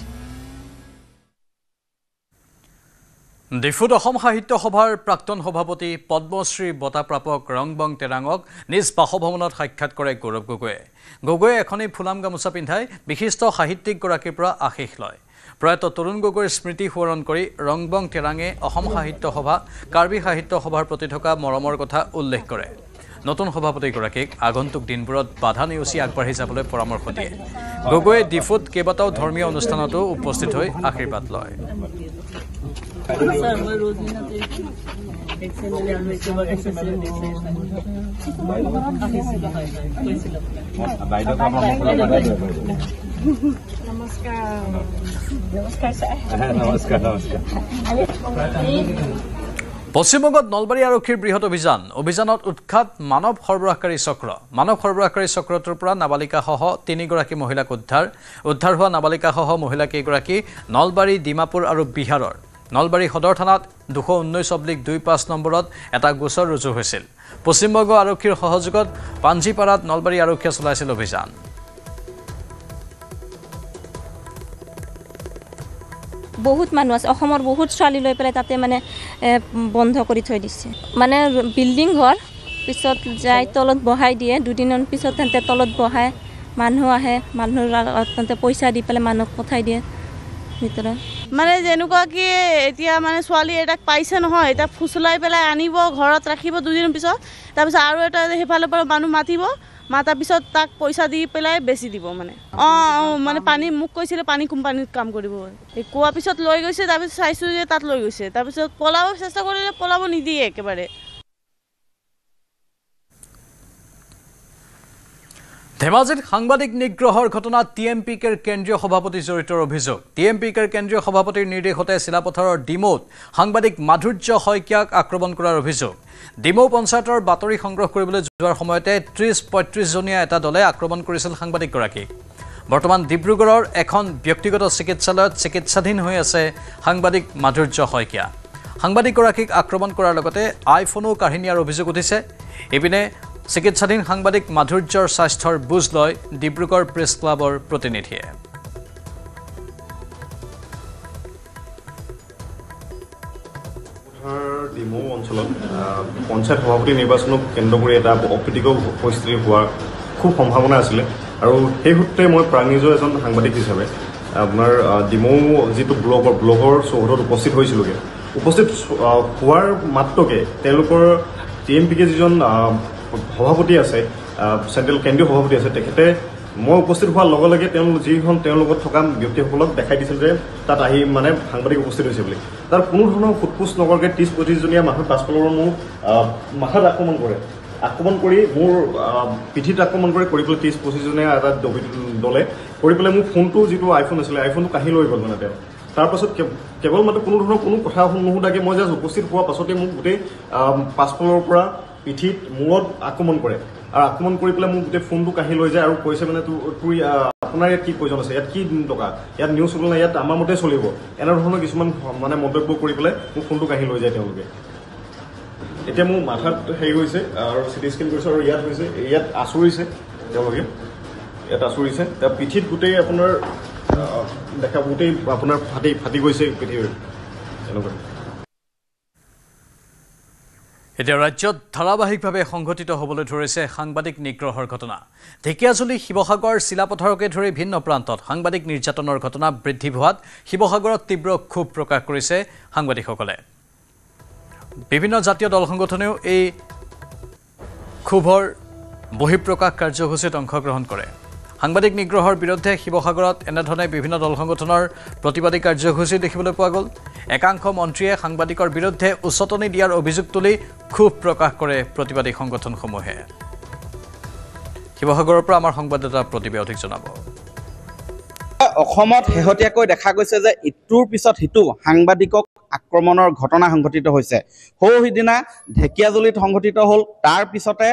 ডিফুত অসম সাহিত্য সভাৰ প্ৰাক্তন সভাপতি পদ্মশ্ৰী বঁটা প্ৰাপক ৰংবং তেৰাঙক নিজ বাসভৱনত সাক্ষাৎ কৰে গৌৰৱ গগৈয়ে। গগৈয়ে এখনেই ফুলাম গামোচা পিন্ধাই বিশিষ্ট সাহিত্যিকগৰাকীৰ পৰা আশীষ লয়। প্ৰয়াত তৰুণ গগৈৰ স্মৃতি সোঁৱৰণ কৰি ৰংবং তেৰাঙে অসম সাহিত্য সভা, কাৰ্বি সাহিত্য সভাৰ প্ৰতি থকা মৰমৰ কথা উল্লেখ কৰে। নতুন সভাপতিগৰাকীক আগন্তুক দিনবোৰত বাধা নেওচি আগবাঢ়ি যাবলৈ পৰামৰ্শ দিয়ে। গগৈয়ে ডিফুত কেইবাটাও ধৰ্মীয় অনুষ্ঠানতো উপস্থিত হৈ আশীৰ্বাদ লয়। পশ্চিমবংগত নলবাৰী আৰক্ষীৰ বৃহৎ অভিযানত উৎখাত মানৱ সৰবৰাহকাৰী চক্ৰ। মানৱ সৰবৰাহকাৰী চক্ৰটোৰ পৰা নাবালিকাসহ 3গৰাকী মহিলাক উদ্ধাৰ হোৱা নাবালিকাসহ মহিলা কেইগৰাকী নলবাৰী, ডিমাপুৰ আৰু বিহাৰৰ। নলবাৰী সদৰ থানাত 219/25 নম্বৰত এটা গোচৰ ৰুজু হৈছিল। পশ্চিমবংগ আৰক্ষীৰ সহযোগত পাঞ্জিপাৰাত নলবাৰী আৰক্ষীয়ে চলাইছিল অভিযান। বহুত মানুহ আছে, অসমৰ বহুত ছোৱালী লৈ পেলাই তাতে মানে বন্ধ কৰি থৈ দিছে। মানে বিল্ডিং ঘৰ পিছত যাই তলত বহাই দিয়ে, দুদিনৰ পিছত তেন্তে তলত বহাই মানুহ আহে, মানুহৰ তেন্তে পইচা দি পেলাই মানুহক পঠাই দিয়ে ভিতৰত। মানে যেনেকুৱা কি এতিয়া মানে ছোৱালী এটাক পাইছে নহয়, এতিয়া ফুচলাই পেলাই আনিব, ঘৰত ৰাখিব, দুদিনৰ পিছত তাৰপিছত আৰু এটা সেইফালৰ পৰা মানুহ মাতিব, মাতাৰ পিছত তাক পইচা দি পেলাই বেছি দিব। মানে মানে পানী মোক কৈছিলে পানী কোম্পানীত কাম কৰিব, কোৱাৰ পিছত লৈ গৈছে। তাৰপিছত চাইছোঁ যে তাত লৈ গৈছে, তাৰপিছত পলাব চেষ্টা কৰিলে পলাব নিদিয়ে একেবাৰে। ধেমাজিত সাংবাদিক নিগ্ৰহৰ ঘটনাত TMPKৰ কেন্দ্ৰীয় সভাপতি জড়িতৰ অভিযোগ। TMPKৰ কেন্দ্ৰীয় সভাপতিৰ নিৰ্দেশতে চিলাপথাৰৰ ডিমৌত সাংবাদিক মাধুৰ্য শইকীয়াক আক্ৰমণ কৰাৰ অভিযোগ। ডিমৌ পঞ্চায়তৰ বাতৰি সংগ্ৰহ কৰিবলৈ যোৱাৰ সময়তে 30-35 জনীয়া এটা দলে আক্ৰমণ কৰিছিল সাংবাদিকগৰাকীক। বৰ্তমান ডিব্ৰুগড়ৰ এখন ব্যক্তিগত চিকিৎসালয়ত চিকিৎসাধীন হৈ আছে সাংবাদিক মাধুৰ্য শইকীয়া। সাংবাদিকগৰাকীক আক্ৰমণ কৰাৰ লগতে আইফোনো কাঢ়ি নিয়াৰ অভিযোগ উঠিছে। ইপিনে চিকিৎসাধীন সাংবাদিক মাধুৰ্যৰ স্বাস্থ্যৰ বুজ লয় ডিব্ৰুগড় প্ৰেছ ক্লাবৰ প্ৰতিনিধিয়ে। ডিমৌ অঞ্চলত পঞ্চায়ত সভাপতি নিৰ্বাচনক কেন্দ্ৰ কৰি এটা অপ্ৰীতিকৰ পৰিস্থিতি হোৱাৰ খুব সম্ভাৱনা আছিলে আৰু সেই সূত্ৰে মই প্ৰাণীজৰ এজন সাংবাদিক হিচাপে আপোনাৰ ডিমৌ যিটো ব্লগৰ চৌহদত উপস্থিত হৈছিলোগৈ। উপস্থিত হোৱাৰ মাত্ৰকে তেওঁলোকৰ TMPK যিজন সভাপতি আছে, চেণ্ট্ৰেল কেন্দ্ৰীয় সভাপতি আছে, তেখেতে মই উপস্থিত হোৱাৰ লগে লগে তেওঁৰ লগত থকা ব্যক্তিসকলক দেখাই দিছিল যে তাত আহি মানে সাংবাদিক উপস্থিত হৈছে বুলি। তাৰ কোনো ধৰণৰ সোধপোছ নকৰাকৈ 30-35 জনীয়া মানুহ পাছফালৰ মোৰ মাথাত আক্ৰমণ কৰি মোৰ পিঠিত আক্ৰমণ কৰি পেলাই 30-25 জনীয়া এটা দলে কৰি পেলাই মোৰ ফোনটো যিটো আইফোন আছিলে, আইফোনটো কাঢ়ি লৈ গ'ল। মানে তেওঁ তাৰপাছত কেৱল মাত্ৰ কোনো ধৰণৰ কোনো কথা নুশুধাকৈ মই জাষ্ট উপস্থিত হোৱাৰ পাছতে মোক গোটেই পাছফালৰ পৰা পিঠিত মূৰত আক্ৰমণ কৰে আৰু আক্ৰমণ কৰি পেলাই মোক গোটেই ফোনটো কাঢ়ি লৈ যায় আৰু কৈছে মানে তোৰ আপোনাৰ ইয়াত কি প্ৰয়োজন আছে, ইয়াত কি টকা, ইয়াত নিউজ চলে নাই, ইয়াত আমাৰ মতে চলিব, এনেধৰণৰ কিছুমান মানে মন্তব্য কৰি পেলাই মোক ফোনটো কাঢ়ি লৈ যায় তেওঁলোকে। এতিয়া মোৰ মাথাত হেৰি হৈছে আৰু CT স্কেন কৰিছে আৰু ইয়াত হৈছে, ইয়াত আঁচুৰিছে তেওঁলোকে, ইয়াত আঁচুৰিছে, তাৰ পিঠিত গোটেই আপোনাৰ দেখা গোটেই আপোনাৰ ফাটি গৈছে পিঠিৰ এনেকুৱা। এতিয়া ৰাজ্যত ধাৰাবাহিকভাৱে সংঘটিত হ'বলৈ ধৰিছে সাংবাদিক নিগ্ৰহৰ ঘটনা। ঢেকিয়াজুলি, শিৱসাগৰ, চিলাপথাৰকে ধৰি ভিন্ন প্ৰান্তত সাংবাদিক নিৰ্যাতনৰ ঘটনা বৃদ্ধি হোৱাত শিৱসাগৰত তীব্ৰ ক্ষোভ প্ৰকাশ কৰিছে সাংবাদিকসকলে। বিভিন্ন জাতীয় দল সংগঠনেও এই ক্ষোভৰ বহিঃপ্ৰকাশ কাৰ্যসূচীত অংশগ্ৰহণ কৰে। সাংবাদিক নিগ্ৰহৰ বিৰুদ্ধে শিৱসাগৰত এনেধৰণে বিভিন্ন দল সংগঠনৰ প্ৰতিবাদী কাৰ্যসূচী দেখিবলৈ পোৱা গ'ল। একাংশ মন্ত্ৰীয়ে সাংবাদিকৰ বিৰুদ্ধে উচতনি দিয়াৰ অভিযোগ তুলি ক্ষোভ প্ৰকাশ কৰে প্ৰতিবাদী সংগঠনসমূহে। শিৱসাগৰৰ পৰা আমাৰ সংবাদদাতা প্ৰতিবে অধিক জনাব। অসমত শেহতীয়াকৈ দেখা গৈছে যে ইটোৰ পিছত সিটো সাংবাদিকক আক্ৰমণৰ ঘটনা সংঘটিত হৈছে। সৌহিদিনা ঢেকিয়াজুলিত সংঘটিত হ'ল। তাৰ পিছতে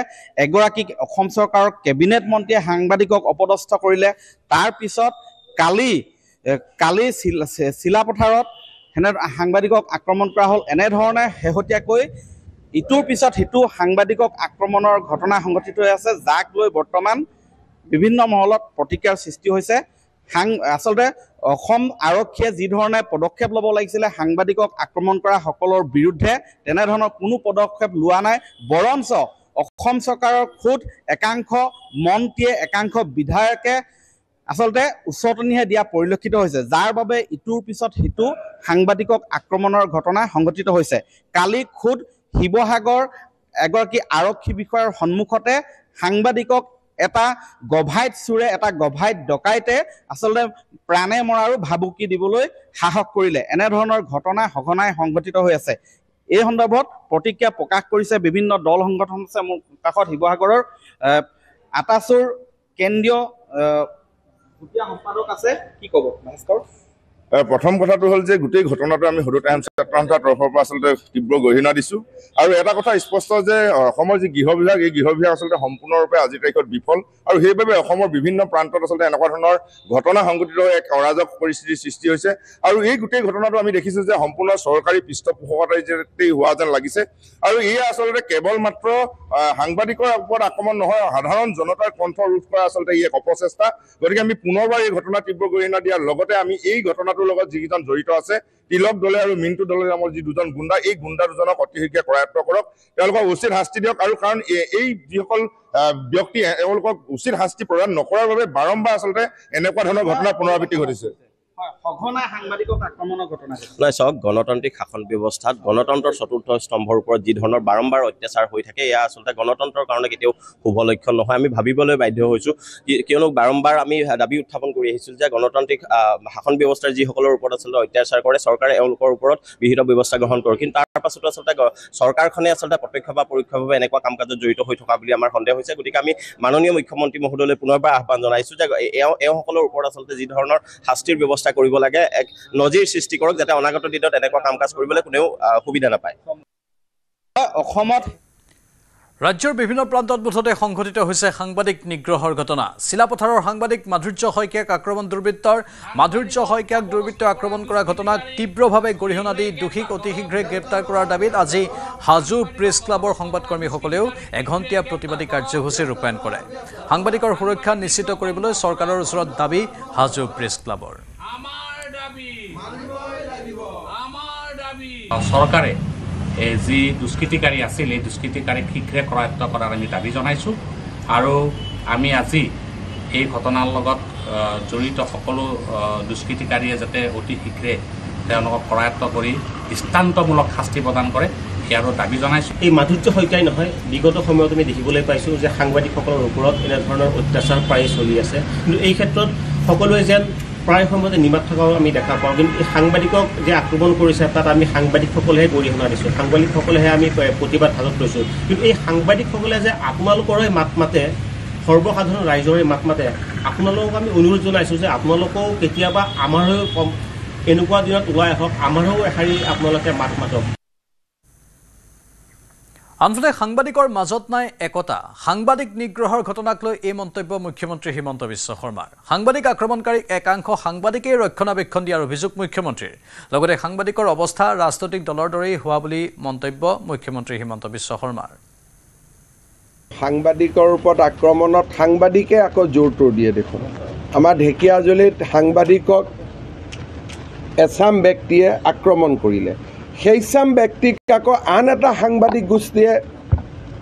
এগৰাকী অসম চৰকাৰৰ কেবিনেট মন্ত্ৰীয়ে সাংবাদিকক অপদস্থ কৰিলে। তাৰ পিছত কালি চিলাপথাৰত সাংবাদিকক আক্ৰমণ কৰা হ'ল। এনেধৰণে শেহতীয়াকৈ ইটোৰ পিছত সিটো সাংবাদিকক আক্ৰমণৰ ঘটনা সংঘটিত হৈ আছে, যাক লৈ বৰ্তমান বিভিন্ন মহলত প্ৰতিক্ৰিয়াৰ সৃষ্টি হৈছে। আচলতে অসম আৰক্ষীয়ে যি ধৰণে পদক্ষেপ ল'ব লাগিছিলে সাংবাদিকক আক্ৰমণ কৰা সকলৰ বিৰুদ্ধে, তেনেধৰণৰ কোনো পদক্ষেপ লোৱা নাই। বৰঞ্চ অসম চৰকাৰৰ খোদ একাংশ মন্ত্ৰীয়ে, একাংশ বিধায়কে আচলতে উচতনিহে দিয়া পৰিলক্ষিত হৈছে, যাৰ বাবে ইটোৰ পিছত সিটো সাংবাদিকক আক্ৰমণৰ ঘটনা সংঘটিত হৈছে। কালি খোদ শিৱসাগৰ এগৰাকী আৰক্ষী বিষয়াৰ সন্মুখতে সাংবাদিকক এটা গভাইত চোৰে, এটা গভাইত ডকাইতে আচলতে প্ৰাণে মৰাৰো ভাবুকি দিবলৈ সাহস কৰিলে। এনেধৰণৰ ঘটনা সঘনাই সংঘটিত হৈ আছে। এই সন্দৰ্ভত প্ৰতিক্ৰিয়া প্ৰকাশ কৰিছে বিভিন্ন দল সংগঠন আছে। মোৰ কাষত শিৱসাগৰৰ আটাচুৰ কেন্দ্ৰীয় সম্পাদক আছে, কি ক'ব ভাস্কৰ? প্ৰথম কথাটো হ'ল যে গোটেই ঘটনাটো আমি সদৌ টাইমছ ছাত্ৰ সন্থাৰ তৰফৰ পৰা আচলতে তীব্ৰ গৰিহণা দিছোঁ। আৰু এটা কথা স্পষ্ট যে অসমৰ যি গৃহ বিভাগ, এই গৃহ বিভাগ আচলতে সম্পূৰ্ণৰূপে আজিৰ তাৰিখত বিফল। আৰু সেইবাবে অসমৰ বিভিন্ন প্ৰান্তত আচলতে এনেকুৱা ধৰণৰ ঘটনা সংঘটিত হৈ এক অৰাজক পৰিস্থিতিৰ সৃষ্টি হৈছে। আৰু এই গোটেই ঘটনাটো আমি দেখিছোঁ যে সম্পূৰ্ণ চৰকাৰী পৃষ্ঠপোষকতাতেই হোৱা যেন লাগিছে। আৰু এয়া আচলতে কেৱল মাত্ৰ সাংবাদিকৰ ওপৰত আক্ৰমণ নহয়, সাধাৰণ জনতাৰ কণ্ঠ ৰোধ কৰা আচলতে ই এক অপচেষ্টা। গতিকে আমি পুনৰবাৰ এই ঘটনা তীব্ৰ গৰিহণা দিয়াৰ লগতে আমি এই ঘটনাটোৰ লগত যিকেইজন জড়িত আছে, তিলক দলে আৰু মিণ্টু দলে নামৰ যি দুজন গুণ্ডা, এই গুণ্ডা দুজনক অতি শীঘ্ৰে কৰায়ত্ব কৰক, তেওঁলোকক উচিত শাস্তি দিয়ক। আৰু কাৰণ এই যিসকল ব্যক্তি তেওঁলোকক উচিত শাস্তি প্ৰদান নকৰাৰ বাবে বাৰম্বাৰ আচলতে এনেকুৱা ধৰণৰ ঘটনাৰ পুনৰাবৃত্তি ঘটিছে। নাই চাওক, গণতান্ত্ৰিক শাসন ব্যৱস্থাত গণতন্ত্ৰৰ চতুৰ্থ স্তম্ভৰ ওপৰত যি ধৰণৰ বাৰম্বাৰ অত্যাচাৰ হৈ থাকে, এয়া আচলতে গণতন্ত্ৰৰ কাৰণে কেতিয়াও শুভ লক্ষণ নহয়। আমি ভাবিবলৈ বাধ্য হৈছোঁ, কিয়নো বাৰম্বাৰ আমি দাবী উত্থাপন কৰি আহিছোঁ যে গণতান্ত্ৰিক শাসন ব্যৱস্থাৰ যিসকলৰ ওপৰত আচলতে অত্যাচাৰ কৰে, চৰকাৰে এওঁলোকৰ ওপৰত বিহিত ব্যৱস্থা গ্ৰহণ কৰে। কিন্তু তাৰ পাছতো আচলতে চৰকাৰখনে আচলতে প্ৰত্যক্ষ বা পৰোক্ষভাৱে এনেকুৱা কাম কাজত জড়িত হৈ থকা বুলি আমাৰ সন্দেহ হৈছে। গতিকে আমি মাননীয় মুখ্যমন্ত্ৰী মহোদয়লৈ পুনৰবাৰ আহ্বান জনাইছোঁ যে এওঁসকলৰ ওপৰত আচলতে যি ধৰণৰ শাস্তিৰ ব্যৱস্থা কৰিব লাগে, এক নজিৰ সৃষ্টি কৰক, যাতে অনাগত দিনত এনেকুৱা কাম কাজ কৰিবলৈ কোনেও সুবিধা নাপায়। অসমত ৰাজ্যৰ বিভিন্ন প্ৰান্তত মুঠতে সংঘটিত হৈছে সাংবাদিক নিগ্ৰহৰ ঘটনা। চিলাপথাৰৰ সাংবাদিক মাধুৰ্য শইকীয়াক আক্ৰমণ দুৰ্বৃত্তৰ। মাধুৰ্য শইকীয়াক দুৰ্বৃত্তই আক্ৰমণ কৰা ঘটনাক তীব্ৰভাৱে গৰিহণা দি দোষীক অতি শীঘ্ৰে গ্ৰেপ্তাৰ কৰাৰ দাবীত আজি হাজো প্ৰেছ ক্লাবৰ সংবাদকৰ্মীসকলেও এঘণ্টীয়া প্ৰতিবাদী কাৰ্যসূচী ৰূপায়ণ কৰে। সাংবাদিকৰ সুৰক্ষা নিশ্চিত কৰিবলৈ চৰকাৰৰ ওচৰত দাবী হাজো প্ৰেছ ক্লাবৰ। চৰকাৰে যি দুষ্কৃতিকাৰী আছিল, এই দুষ্কৃতিকাৰীক শীঘ্ৰে কৰায়ত্ব কৰাৰ আমি দাবী জনাইছোঁ। আৰু আমি আজি এই ঘটনাৰ লগত জড়িত সকলো দুষ্কৃতিকাৰীয়ে যাতে অতি শীঘ্ৰে তেওঁলোকক কৰায়ত্ব কৰি দৃষ্টান্তমূলক শাস্তি প্ৰদান কৰে, ইয়াৰো দাবী জনাইছোঁ। এই মাধুৰ্য শইকীয়াই নহয়, বিগত সময়ত আমি দেখিবলৈ পাইছোঁ যে সাংবাদিকসকলৰ ওপৰত এনেধৰণৰ অত্যাচাৰ প্ৰায় চলি আছে। কিন্তু এই ক্ষেত্ৰত সকলোৱে যেন প্ৰায় সময়তে নিমাত থকাও আমি দেখা পাওঁ। কিন্তু এই সাংবাদিকক যে আক্ৰমণ কৰিছে, তাত আমি সাংবাদিকসকলেহে গৰিহণা দিছোঁ, সাংবাদিকসকলেহে আমি প্ৰতিবাদ হাতত লৈছোঁ। কিন্তু এই সাংবাদিকসকলে যে আপোনালোকৰে মাত মাতে, সৰ্বসাধাৰণ ৰাইজৰে মাত মাতে, আপোনালোকক আমি অনুৰোধ জনাইছোঁ যে আপোনালোকেও কেতিয়াবা আমাৰ হৈ এনেকুৱা দিনত ওলাই আহক, আমাৰো এশাৰী আপোনালোকে মাত মাতক। আনফালে সাংবাদিকৰ মাজত নাই একতা। সাংবাদিক নিগ্ৰহৰ ঘটনাক লৈ এই মন্তব্য মুখ্যমন্ত্ৰী হিমন্ত বিশ্ব শৰ্মাৰ। সাংবাদিক আক্ৰমণকাৰীক একাংশ সাংবাদিকেই ৰক্ষণাবেক্ষণ দিয়াৰ অভিযোগ মুখ্যমন্ত্ৰীৰ। লগতে সাংবাদিকৰ অৱস্থা ৰাজনৈতিক দলৰ দৰেই হোৱা বুলি মন্তব্য মুখ্যমন্ত্ৰী হিমন্ত বিশ্ব শৰ্মাৰ। সাংবাদিকৰ ওপৰত আক্ৰমণত সাংবাদিকে আকৌ জোৰ তোৰ দিয়ে দেখোন। আমাৰ ঢেকিয়াজুলিত সাংবাদিকক এছাম ব্যক্তিয়ে আক্ৰমণ কৰিলে। সেইচাম ব্যক্তিক আকৌ আন এটা সাংবাদিক গোষ্ঠীয়ে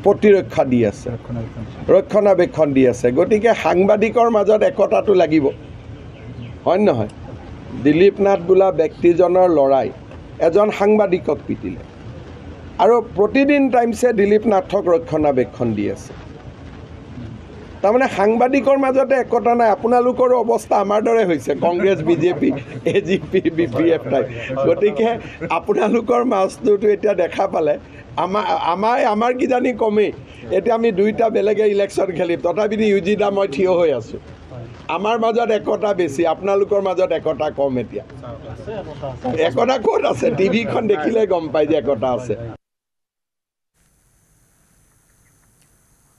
প্ৰতিৰক্ষা দি আছে, ৰক্ষণাবেক্ষণ দি আছে। গতিকে সাংবাদিকৰ মাজত একতাটো লাগিব, হয় নহয়? দিলীপ নাথ বোলা ব্যক্তিজনৰ ল'ৰাই এজন সাংবাদিকক পিটিলে আৰু প্ৰতিদিন টাইমছে দিলীপ নাথক ৰক্ষণাবেক্ষণ দি আছে। তাৰমানে সাংবাদিকৰ মাজতে একতা নাই। আপোনালোকৰো অৱস্থা আমাৰ দৰে হৈছে, Congress, BJP, AGP, BPF type. গতিকে আপোনালোকৰ মাজটোতো এতিয়া দেখা পালে আমাৰ কিজানি কমেই। এতিয়া আমি দুইটা বেলেগে ইলেকশ্যন খেলিম, তথাপি ইউজিদা মই থিয় হৈ আছোঁ। আমাৰ মাজত একতা বেছি, আপোনালোকৰ মাজত একতা কম। এতিয়া একতা ক'ত আছে? টিভিখন দেখিলে গম পাই যে একতা আছে।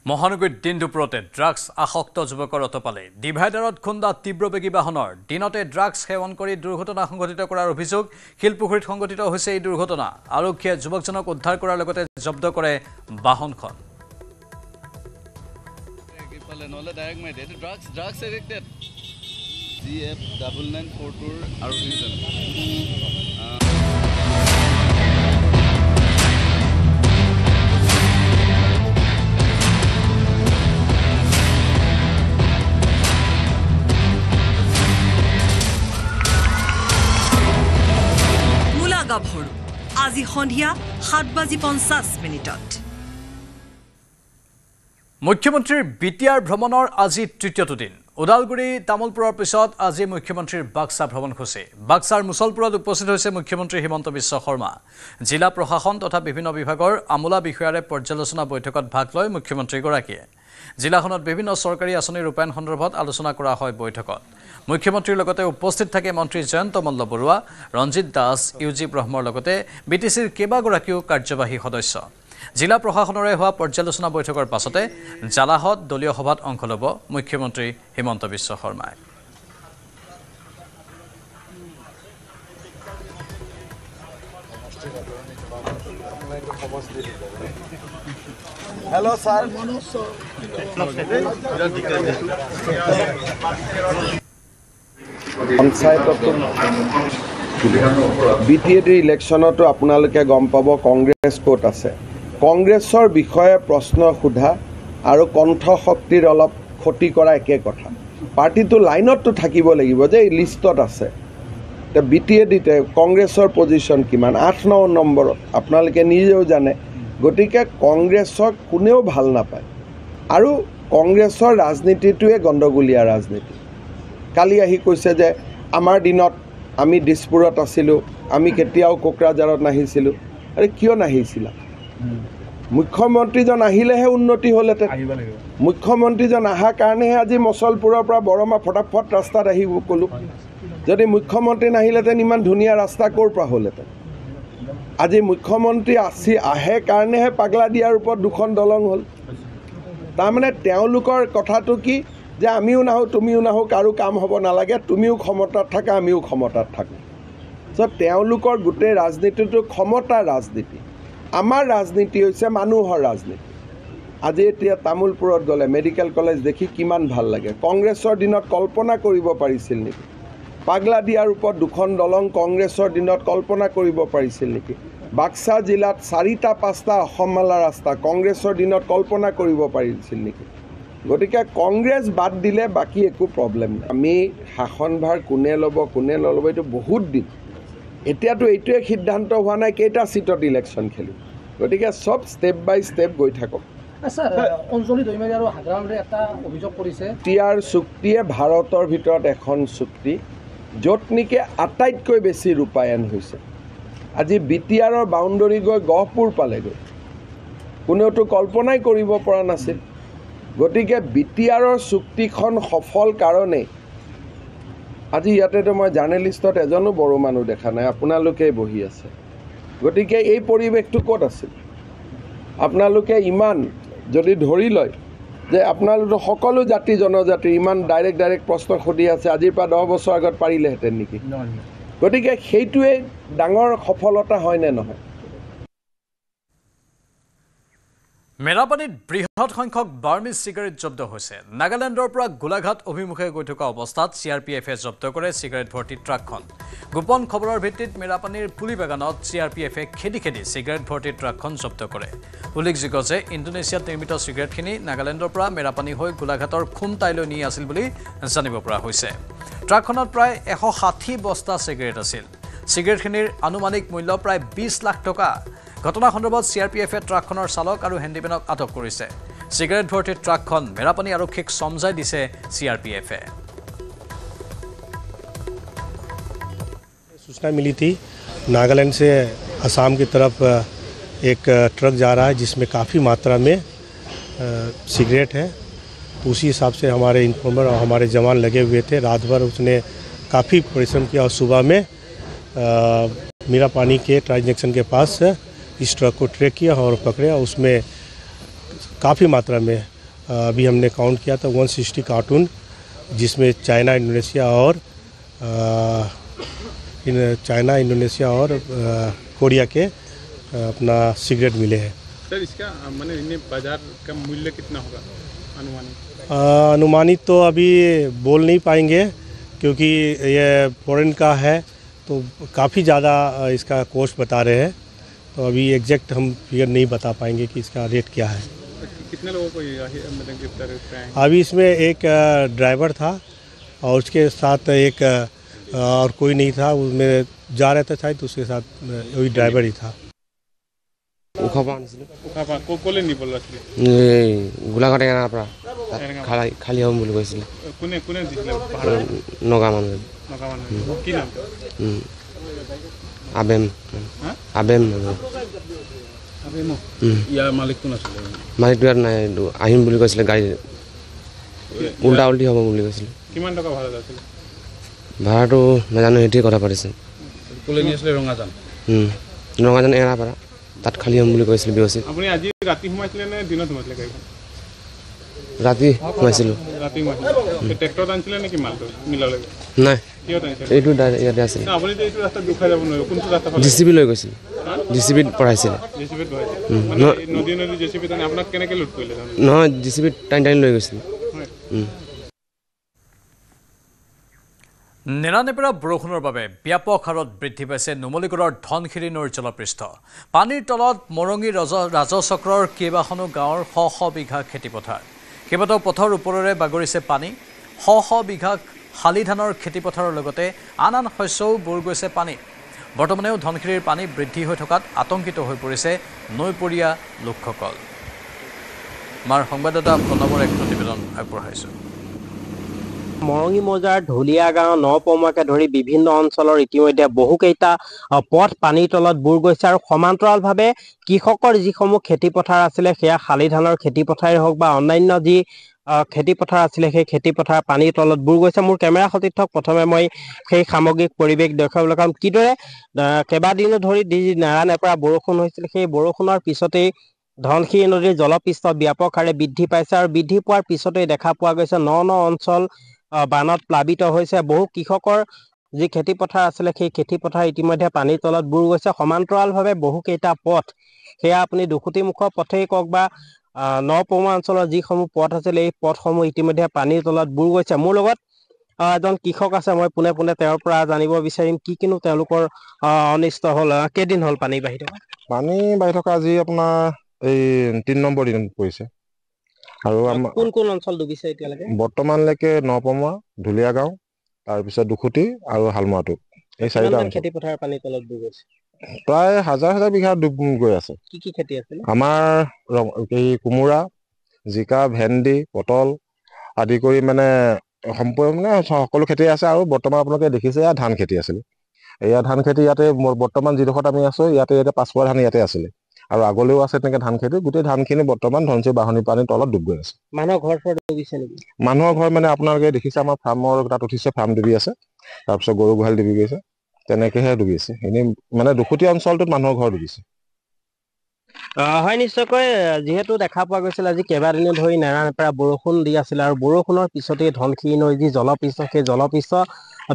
মহানগৰীত দিন দুপৰতে ড্ৰাগছ আসক্ত যুৱকৰ অতপালে। ডিভাইডাৰত খুন্দা তীব্ৰবেগী বাহনৰ। দিনতে ড্ৰাগছ সেৱন কৰি দুৰ্ঘটনা সংঘটিত কৰাৰ অভিযোগ। শিলপুখুৰীত সংঘটিত হৈছে এই দুৰ্ঘটনা। আৰক্ষীয়ে যুৱকজনক উদ্ধাৰ কৰাৰ লগতে জব্দ কৰে বাহনখন। গাভৰু আজি সন্ধিয়া 7:50 মুখ্যমন্ত্ৰীৰ বিটিআৰ ভ্ৰমণৰ আজি তৃতীয়টো দিন। ওদালগুৰি তামোলপুৰৰ পিছত আজি মুখ্যমন্ত্ৰীৰ বাক্সা ভ্ৰমণসূচী। বাক্সাৰ মুছলপুৰত উপস্থিত হৈছে মুখ্যমন্ত্ৰী হিমন্ত বিশ্ব শৰ্মা। জিলা প্ৰশাসন তথা বিভিন্ন বিভাগৰ আমোলা বিষয়াৰে পৰ্যালোচনা বৈঠকত ভাগ লয় মুখ্যমন্ত্ৰীগৰাকীয়ে। জিলাখনত বিভিন্ন চৰকাৰী আঁচনি ৰূপায়ণ সন্দৰ্ভত আলোচনা কৰা হয় বৈঠকত। মুখ্যমন্ত্ৰীৰ লগতে উপস্থিত থাকে মন্ত্ৰী জয়ন্ত মল্ল বৰুৱা, ৰঞ্জিত দাস, ইউজি ব্ৰহ্মৰ লগতে BTCৰ কেইবাগৰাকীও কাৰ্যবাহী সদস্য। জিলা প্ৰশাসনৰে হোৱা পৰ্যালোচনা বৈঠকৰ পাছতে জালাহত দলীয় সভাত অংশ ল'ব মুখ্যমন্ত্ৰী হিমন্ত বিশ্ব শৰ্মাই। Hello' sir. পঞ্চায়ততো BTAD ইলেকশ্যনতো আপোনালোকে গম পাব কংগ্ৰেছ ক'ত আছে। কংগ্ৰেছৰ বিষয়ে প্ৰশ্ন সোধা আৰু কণ্ঠশক্তিৰ অলপ ক্ষতি কৰা একে কথা। পাৰ্টিটো লাইনততো থাকিব লাগিব যে এই লিষ্টত আছে। এতিয়া BTADতে কংগ্ৰেছৰ পজিশ্যন কিমান? 8-9 নম্বৰত, আপোনালোকে নিজেও জানে। গতিকে কংগ্ৰেছক কোনেও ভাল নাপায় আৰু কংগ্ৰেছৰ ৰাজনীতিটোৱে গণ্ডগোলীয়া ৰাজনীতি। কালি আহি কৈছে যে আমাৰ দিনত আমি দিছপুৰত আছিলোঁ, আমি কেতিয়াও কোকৰাঝাৰত নাহিছিলোঁ। আৰে কিয় নাহিছিলা? মুখ্যমন্ত্ৰীজন আহিলেহে উন্নতি হ'লহেঁতেন। মুখ্যমন্ত্ৰীজন অহাৰ কাৰণেহে আজি মছলপুৰৰ পৰা বৰমা ফটাফট ৰাস্তাত আহিব ক'লোঁ। যদি মুখ্যমন্ত্ৰী নাহিলেহেঁতেন ইমান ধুনীয়া ৰাস্তা ক'ৰ পৰা হ'লহেঁতেন? আজি মুখ্যমন্ত্ৰী আহে কাৰণেহে পাগলা দিয়াৰ ওপৰত 2খন দলং হ'ল। তাৰমানে তেওঁলোকৰ কথাটো কি যে আমিও নাহোঁ, তুমিও নাহোঁ, কাৰো কাম হ'ব নালাগে, তুমিও ক্ষমতাত থাকা, আমিও ক্ষমতাত থাকোঁ। তেওঁলোকৰ গোটেই ৰাজনীতিটো ক্ষমতাৰ ৰাজনীতি। আমাৰ ৰাজনীতি হৈছে মানুহৰ ৰাজনীতি। আজি এতিয়া তামোলপুৰত গ'লে মেডিকেল কলেজ দেখি কিমান ভাল লাগে। কংগ্ৰেছৰ দিনত কল্পনা কৰিব পাৰিছিল নেকি? পাগলা দিয়াৰ ওপৰত 2খন দলং কংগ্ৰেছৰ দিনত কল্পনা কৰিব পাৰিছিল নেকি? বাক্সা জিলাত 4-5টা অসমমালা ৰাস্তা কংগ্ৰেছৰ দিনত কল্পনা কৰিব পাৰিছিল নেকি? গতিকে কংগ্ৰেছ বাদ দিলে বাকী একো প্ৰব্লেম নাই। আমি শাসনভাৰ কোনে ল'ব এইটো বহুত দিন। এতিয়াতো এইটোৱে সিদ্ধান্ত হোৱা নাই কেইটা ছিটত ইলেকশ্যন খেলিম। গতিকে চব ষ্টেপ বাই ষ্টেপ গৈ থাকক। BTR চুক্তিয়ে ভাৰতৰ ভিতৰত এখন চুক্তি য'ত নেকি আটাইতকৈ বেছি ৰূপায়ণ হৈছে। আজি BTRৰ বাউণ্ডৰী গৈ গহপুৰ পালেগৈ, কোনেওতো কল্পনাই কৰিব পৰা নাছিল। গতিকে BTRৰ চুক্তিখন সফল কাৰণেই আজি ইয়াতেতো মই জাৰ্নেলিষ্টত এজনো বড়ো মানুহ দেখা নাই, আপোনালোকেই বহি আছে। গতিকে এই পৰিৱেশটো ক'ত আছিল? আপোনালোকে ইমান যদি ধৰি লয় যে আপোনালোকে সকলো জাতি জনজাতি ইমান ডাইৰেক্ট প্ৰশ্ন সুধি আছে, আজিৰ পৰা 10 বছৰ আগত পাৰিলেহেঁতেন নেকি? গতিকে সেইটোৱে ডাঙৰ সফলতা হয়নে নহয়? মেৰাপানীত বৃহৎ সংখ্যক বাৰ্মিজ চিগাৰেট জব্দ হৈছে। নাগালেণ্ডৰ পৰা গোলাঘাট অভিমুখে গৈ থকা অৱস্থাত CRPFে জব্দ কৰে চিগাৰেট ভৰ্তি ট্ৰাকখন। গোপন খবৰৰ ভিত্তিত মেৰাপানীৰ পুলিবাগানত CRPFে খেদি চিগাৰেট ভৰ্তি ট্ৰাকখন জব্দ কৰে। উল্লেখযোগ্য যে ইণ্ডোনেছিয়াত নিৰ্মিত চিগাৰেটখিনি নাগালেণ্ডৰ পৰা মেৰাপানী হৈ গোলাঘাটৰ খুমটাইলৈ নি আছিল বুলি জানিব পৰা হৈছে। ট্ৰাকখনত প্ৰায় 160 বস্তা চিগাৰেট আছিল। চিগাৰেটখিনিৰ আনুমানিক মূল্য প্ৰায় 20 লাখ টকা। ঘটনা সন্দৰ্ভত CRPFে ট্ৰাকখনৰ চালক আৰু হেণ্ডিমেনক আটক কৰিছে। চিগাৰেট ভৰ্তি ট্ৰাকখন মেৰাপানী আৰক্ষীক সমজাই দিছে CRPFে। सूचना मिली थी नागालैंड से असम की तरफ एक ट्रक जा रहा है जिसमें काफ़ी मात्रा में सिगरेट है। उसी हिसाब से हमारे इन्फॉर्मर और हमारे जवान लगे हुए थे। रात भर उसने काफ़ी परिश्रम किया और सुबह में मीरापानी के ट्राई जंक्शन के पास इस ट्रक को ट्रैक किया और पकड़े। उसमें काफ़ी मात्रा में अभी हमने काउंट किया था 160 कार्टून, जिसमें चाइना, इंडोनेशिया और कोरिया के अपना सिगरेट मिले हैं। सर, इसका माने बाजार का मूल्य कितना होगा अनुमानित? अनुमानित तो अभी बोल नहीं पाएंगे क्योंकि ये फॉरेन का है, तो काफ़ी ज़्यादा इसका कॉस्ट बता रहे हैं। तो अभी एग्जैक्ट हम फिगर नहीं बता पाएंगे कि इसका रेट क्या है। कितने लोगों को गिरफ्तार कराएंगे? अभी इसमें एक ड्राइवर था और उसके साथ एक और कोई नहीं था, उसमें जा रहा था शायद, उसके साथ वही ड्राइवर ही था। গোলাঘাট এৰাৰ পৰা খালী হ'ম বুলি কৈছিলে। নগা মানুহ আবেম মালিকটো ইয়াত নাই, আহিম বুলি কৈছিলে। গাড়ী উল্টা উল্টি হ'ব বুলি কৈছিলে। কিমান টকা ভাড়া আছিল? ভাড়াটো নাজানো, সেইটোৱে কথা পাতিছে। ৰঙাজান এৰাৰ পৰা তাত খালী হ'ম বুলি কৈছিলে বিৰচি। আপুনি আজি ৰাতি সোমাইছিলে নে দিনত সোমাইছিলে গাড়ীখন? ৰাতি সোমাইছিলোঁ। ৰাতি সোমাইছিলে। ট্ৰেক্টৰত আনিছিলে নেকি মালটো মিলালৈকে? নাই, কিহত আনিছিলে? এইটো ইয়াতে আছিলে। আপুনি এইটো ৰাস্তাত দুখাই যাব নোৱাৰিব। কোনটো ৰাস্তা? DCB লৈ গৈছিলে। DCBত পঢ়াইছিলে। DCBত নদী JCB টানি আপোনাক কেনেকৈ লুট কৰিলে? নহয়, DCBত টানি লৈ গৈছিলে। নেৰানেপেৰা বৰষুণৰ বাবে ব্যাপক হাৰত বৃদ্ধি পাইছে নুমলীগড়ৰ ধনশিৰি নৈৰ জলপৃষ্ঠ। পানীৰ তলত মৰঙী ৰাজচক্ৰৰ কেইবাখনো গাঁৱৰ শ বিঘা খেতিপথাৰ। কেইবাটাও পথৰ ওপৰেৰে বাগৰিছে পানী। শ বিঘা শালি ধানৰ খেতিপথাৰৰ লগতে আন শস্যও বুৰ গৈছে পানী। বৰ্তমানেও ধনশিৰিৰ পানী বৃদ্ধি হৈ থকাত আতংকিত হৈ পৰিছে নৈপৰীয়া লোকসকল। আমাৰ সংবাদদাতা প্ৰণৱৰ এক প্ৰতিবেদন আগবঢ়াইছোঁ। মৰঙী মৌজাৰ ঢুলীয়া গাঁও নপমুৱাকে ধৰি বিভিন্ন অঞ্চলৰ ইতিমধ্যে বহুকেইটা পথ পানীৰ তলত বুৰ গৈছে আৰু সমান্তৰালভাৱে কৃষকৰ যিসমূহ খেতিপথাৰ আছিলে, সেয়া শালি ধানৰ খেতিপথাৰেই হওক বা অন্যান্য যি খেতিপথাৰ আছিলে, সেই খেতিপথাৰ পানীৰ তলত বুৰ গৈছে। মোৰ কেমেৰা সতীৰ্থক প্ৰথমে মই সেই সামগ্ৰিক পৰিৱেশ দেখুৱাবলৈ কাম কিদৰে কেইবাদিনো ধৰি যি নেৰানেপেৰা বৰষুণ হৈছিল, সেই বৰষুণৰ পিছতেই ধনশিৰি নদীৰ জলপৃষ্ঠ ব্যাপক হাৰে বৃদ্ধি পাইছে আৰু বৃদ্ধি পোৱাৰ পিছতেই দেখা পোৱা গৈছে ন অঞ্চল বানত প্লাবিত হৈছে। বহু কৃষকৰ যি খেতিপথাৰ আছিলে, সেই খেতিপথাৰ ইতিমধ্যে পানীৰ তলত বুৰ গৈছে। সমান্তৰালভাৱে বহুকেইটা পথ, সেয়া আপুনি দুখুটিমুখৰ পথেই কওক বা নপমুৱা অঞ্চলৰ যিসমূহ পথ আছিলে, এই পথসমূহ ইতিমধ্যে পানীৰ তলত বুৰ গৈছে। মোৰ লগত এজন কৃষক আছে, মই পোনে পোনে তেওঁৰ পৰা জানিব বিচাৰিম কিনো তেওঁলোকৰ অনিষ্ট হ'ল। কেইদিন হ'ল পানী বাঢ়ি থকা? পানী বাঢ়ি থকা আজি আপোনাৰ এই 3 নম্বৰ দিন পৰিছে। আৰু কোন কোন অঞ্চল ডুবিছে এতিয়ালৈকে? বৰ্তমানলৈকে নপমুৱা, ঢুলীয়া গাঁও, তাৰপিছত দুখুটি আৰু শালমৰাটো, এই 4টা খেতিপথাৰ পানীৰ তলত ডুব গৈছে। প্ৰায় হাজাৰ বিঘা ডুব গৈ আছে। কি খেতি আছিল? আমাৰ এই কোমোৰা, জিকা, ভেন্দি, পটল আদি কৰি সম্পূৰ্ণ সকলো খেতি আছে। আৰু বৰ্তমান আপোনালোকে দেখিছে এয়া ধান খেতি আছিল। এয়া ধান খেতি ইয়াতে বৰ্তমান যিডোখৰত আমি আছো, ইয়াতে 5 ধান ইয়াতে আছিলে আৰু আগলৈও আছে তেনেকে ধান খেতি। গোটেই ধানখিনি বৰ্তমান ধনশিৰি বাঢ়নী পানীৰ তলত ডুব গৈ আছে। মানুহৰ ঘৰ ডুবিছে নেকি? মানুহৰ ঘৰ আপোনালোকে দেখিছে আমাৰ ফাৰ্মৰ তাত উঠিছে, ফাৰ্ম ডুবি আছে, তাৰপিছত গৰু গোহালি ডুবি গৈছে, তেনেকেহে ডুবি আছে। এনেই দুখুটি অঞ্চলটোত মানুহৰ ঘৰ ডুবিছে। হয়, নিশ্চয়কৈ যিহেতু দেখা পোৱা গৈছিল আজি কেইবাদিনো ধৰি নেৰানেপেৰা বৰষুণ দি আছিল আৰু বৰষুণৰ পিছতেই ধনশিৰি নৈৰ যি জলপৃষ্ঠ, সেই জলপৃষ্ঠ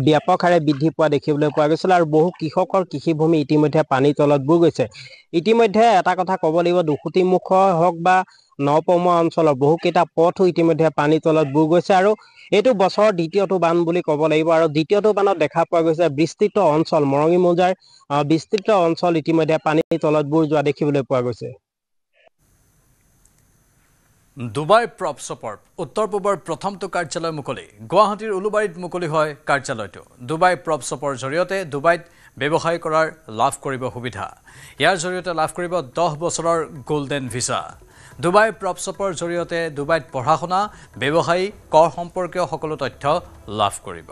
ব্যাপক হাৰে বৃদ্ধি পোৱা দেখিবলৈ পোৱা গৈছিল আৰু বহু কৃষকৰ কৃষিভূমি ইতিমধ্যে পানীৰ তলত বুৰ গৈছে ইতিমধ্যে এটা কথা ক'ব লাগিব দুখুটিমুখ হওক বা নপমোৱা অঞ্চলৰ বহুকেইটা পথো ইতিমধ্যে পানীৰ তলত বুৰ গৈছে আৰু এইটো বছৰৰ দ্বিতীয়টো বান বুলি ক'ব লাগিব আৰু দ্বিতীয়টো বানত দেখা পোৱা গৈছে বিস্তৃত অঞ্চল মৰঙী মৌজাৰ বিস্তৃত অঞ্চল ইতিমধ্যে পানীৰ তলত বুৰ যোৱা দেখিবলৈ পোৱা গৈছে দুবাই প্ৰপ শ্বপৰ উত্তৰ পূবৰ প্ৰথমটো কাৰ্যালয় মুকলি গুৱাহাটীৰ উলুবাৰীত মুকলি হয় কাৰ্যালয়টো দুবাই প্ৰপ শ্বপৰ জৰিয়তে দুবাইত ব্যৱসায় কৰাৰ লাভ কৰিব সুবিধা ইয়াৰ জৰিয়তে লাভ কৰিব 10 বছৰৰ গোল্ডেন ভিসা দুবাই প্ৰপ শ্বপৰ জৰিয়তে দুবাইত পঢ়া শুনা ব্যৱসায়ী কৰ সম্পৰ্কীয় সকলো তথ্য লাভ কৰিব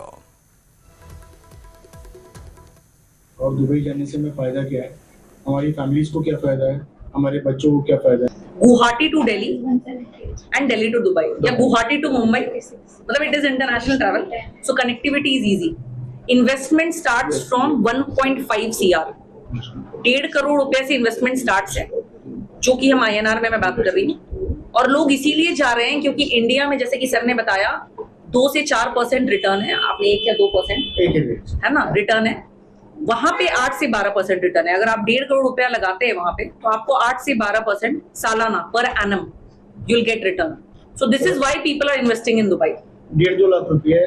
और दुबई जाने से हमें फायदा क्या है हमारी फैमिलीज को क्या फायदा है हमारे बच्चों को क्या फायदा है Guwahati to Delhi and Delhi to Dubai या गुवाहाटी टू मुंबई मतलब it is international travel so connectivity is easy investment starts from 1.5 CR 1.5 crore रुपए से इन्वेस्टमेंट स्टार्ट्स है जो कि हम INR में मैं बात कर रही हूँ और लोग इसीलिए जा रहे हैं क्योंकि इंडिया में जैसे कि सर ने बताया 2 से 4% रिटर्न है आपने 1 या 2% है ना रिटर्न है वहां पे 8 से 12% रिटर्न है अगर आप 1.5 करोड़ रुपया लगाते हैं वहां पे तो आपको 8 से 12% सालाना पर annum you will get return so this is why people are investing in Dubai 1.5-2 lakh रुपये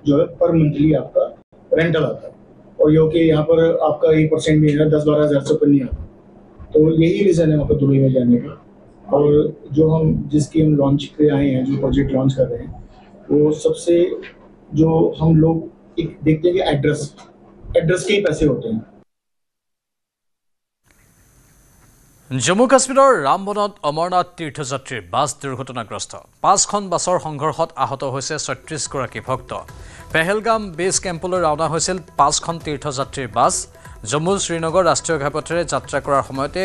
जो है पर मंथली आपका रेंटल आता है और यो कि यहाँ पर आपका 1% भी है 10-12 हज़ार से ऊपर नहीं आता तो यही रीजन है वहाँ पर दुबई में जाने का और जो हम जिसकी हम लॉन्च पे आए हैं जो प्रोजेक्ट लॉन्च कर रहे हैं वो सबसे जो हम लोग एक देखते हैं कि एड्रेस के ही पैसे होते हैं জম্মু কাশ্মীৰৰ ৰামবনত অমৰনাথ তীৰ্থযাত্ৰীৰ বাছ দুৰ্ঘটনাগ্ৰস্ত 5খন বাছৰ সংঘৰ্ষত আহত হৈছে 36 গৰাকী ভক্ত পেহেলগাম বেছ কেম্পলৈ ৰাওনা হৈছিল 5খন তীৰ্থযাত্ৰীৰ বাছ জম্মু শ্ৰীনগৰ ৰাষ্ট্ৰীয় ঘাইপথেৰে যাত্ৰা কৰাৰ সময়তে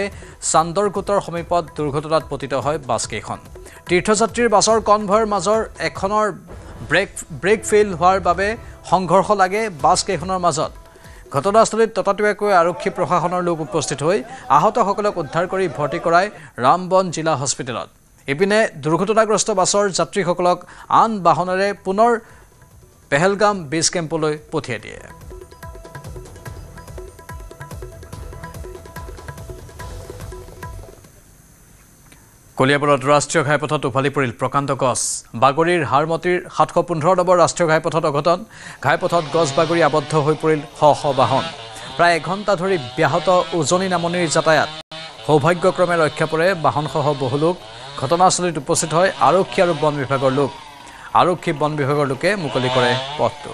চান্দৰকোটৰ সমীপত দুৰ্ঘটনাত পতিত হয় বাছকেইখন তীৰ্থযাত্ৰীৰ বাছৰ কনভয়ৰ মাজৰ এখনৰ ব্ৰেক ফেইল হোৱাৰ বাবে সংঘৰ্ষ লাগে বাছকেইখনৰ মাজত ঘটনাস্থলীত ততাতৈয়াকৈ আৰক্ষী প্ৰশাসনৰ লোক উপস্থিত হৈ আহতসকলক উদ্ধাৰ কৰি ভৰ্তি কৰায় ৰামবন জিলা হস্পিটেলত ইপিনে দুৰ্ঘটনাগ্ৰস্ত বাছৰ যাত্ৰীসকলক আন বাহনেৰে পুনৰ পেহেলগাম বেছ কেম্পলৈ পঠিয়াই দিয়ে কলিয়াবৰত ৰাষ্ট্ৰীয় ঘাইপথত উভালি পৰিল প্ৰকাণ্ড গছ বাগৰিৰ হাৰমতিৰ 715 নম্বৰ ৰাষ্ট্ৰীয় ঘাইপথত অঘটন ঘাইপথত গছ বাগৰি আবদ্ধ হৈ পৰিল শ বাহন প্ৰায় এঘণ্টা ধৰি ব্যাহত উজনি নামনিৰ যাতায়াত সৌভাগ্যক্ৰমে ৰক্ষা পৰে বাহনসহ বহু লোক ঘটনাস্থলীত উপস্থিত হয় আৰক্ষী আৰু বন বিভাগৰ লোকে মুকলি কৰে পথটো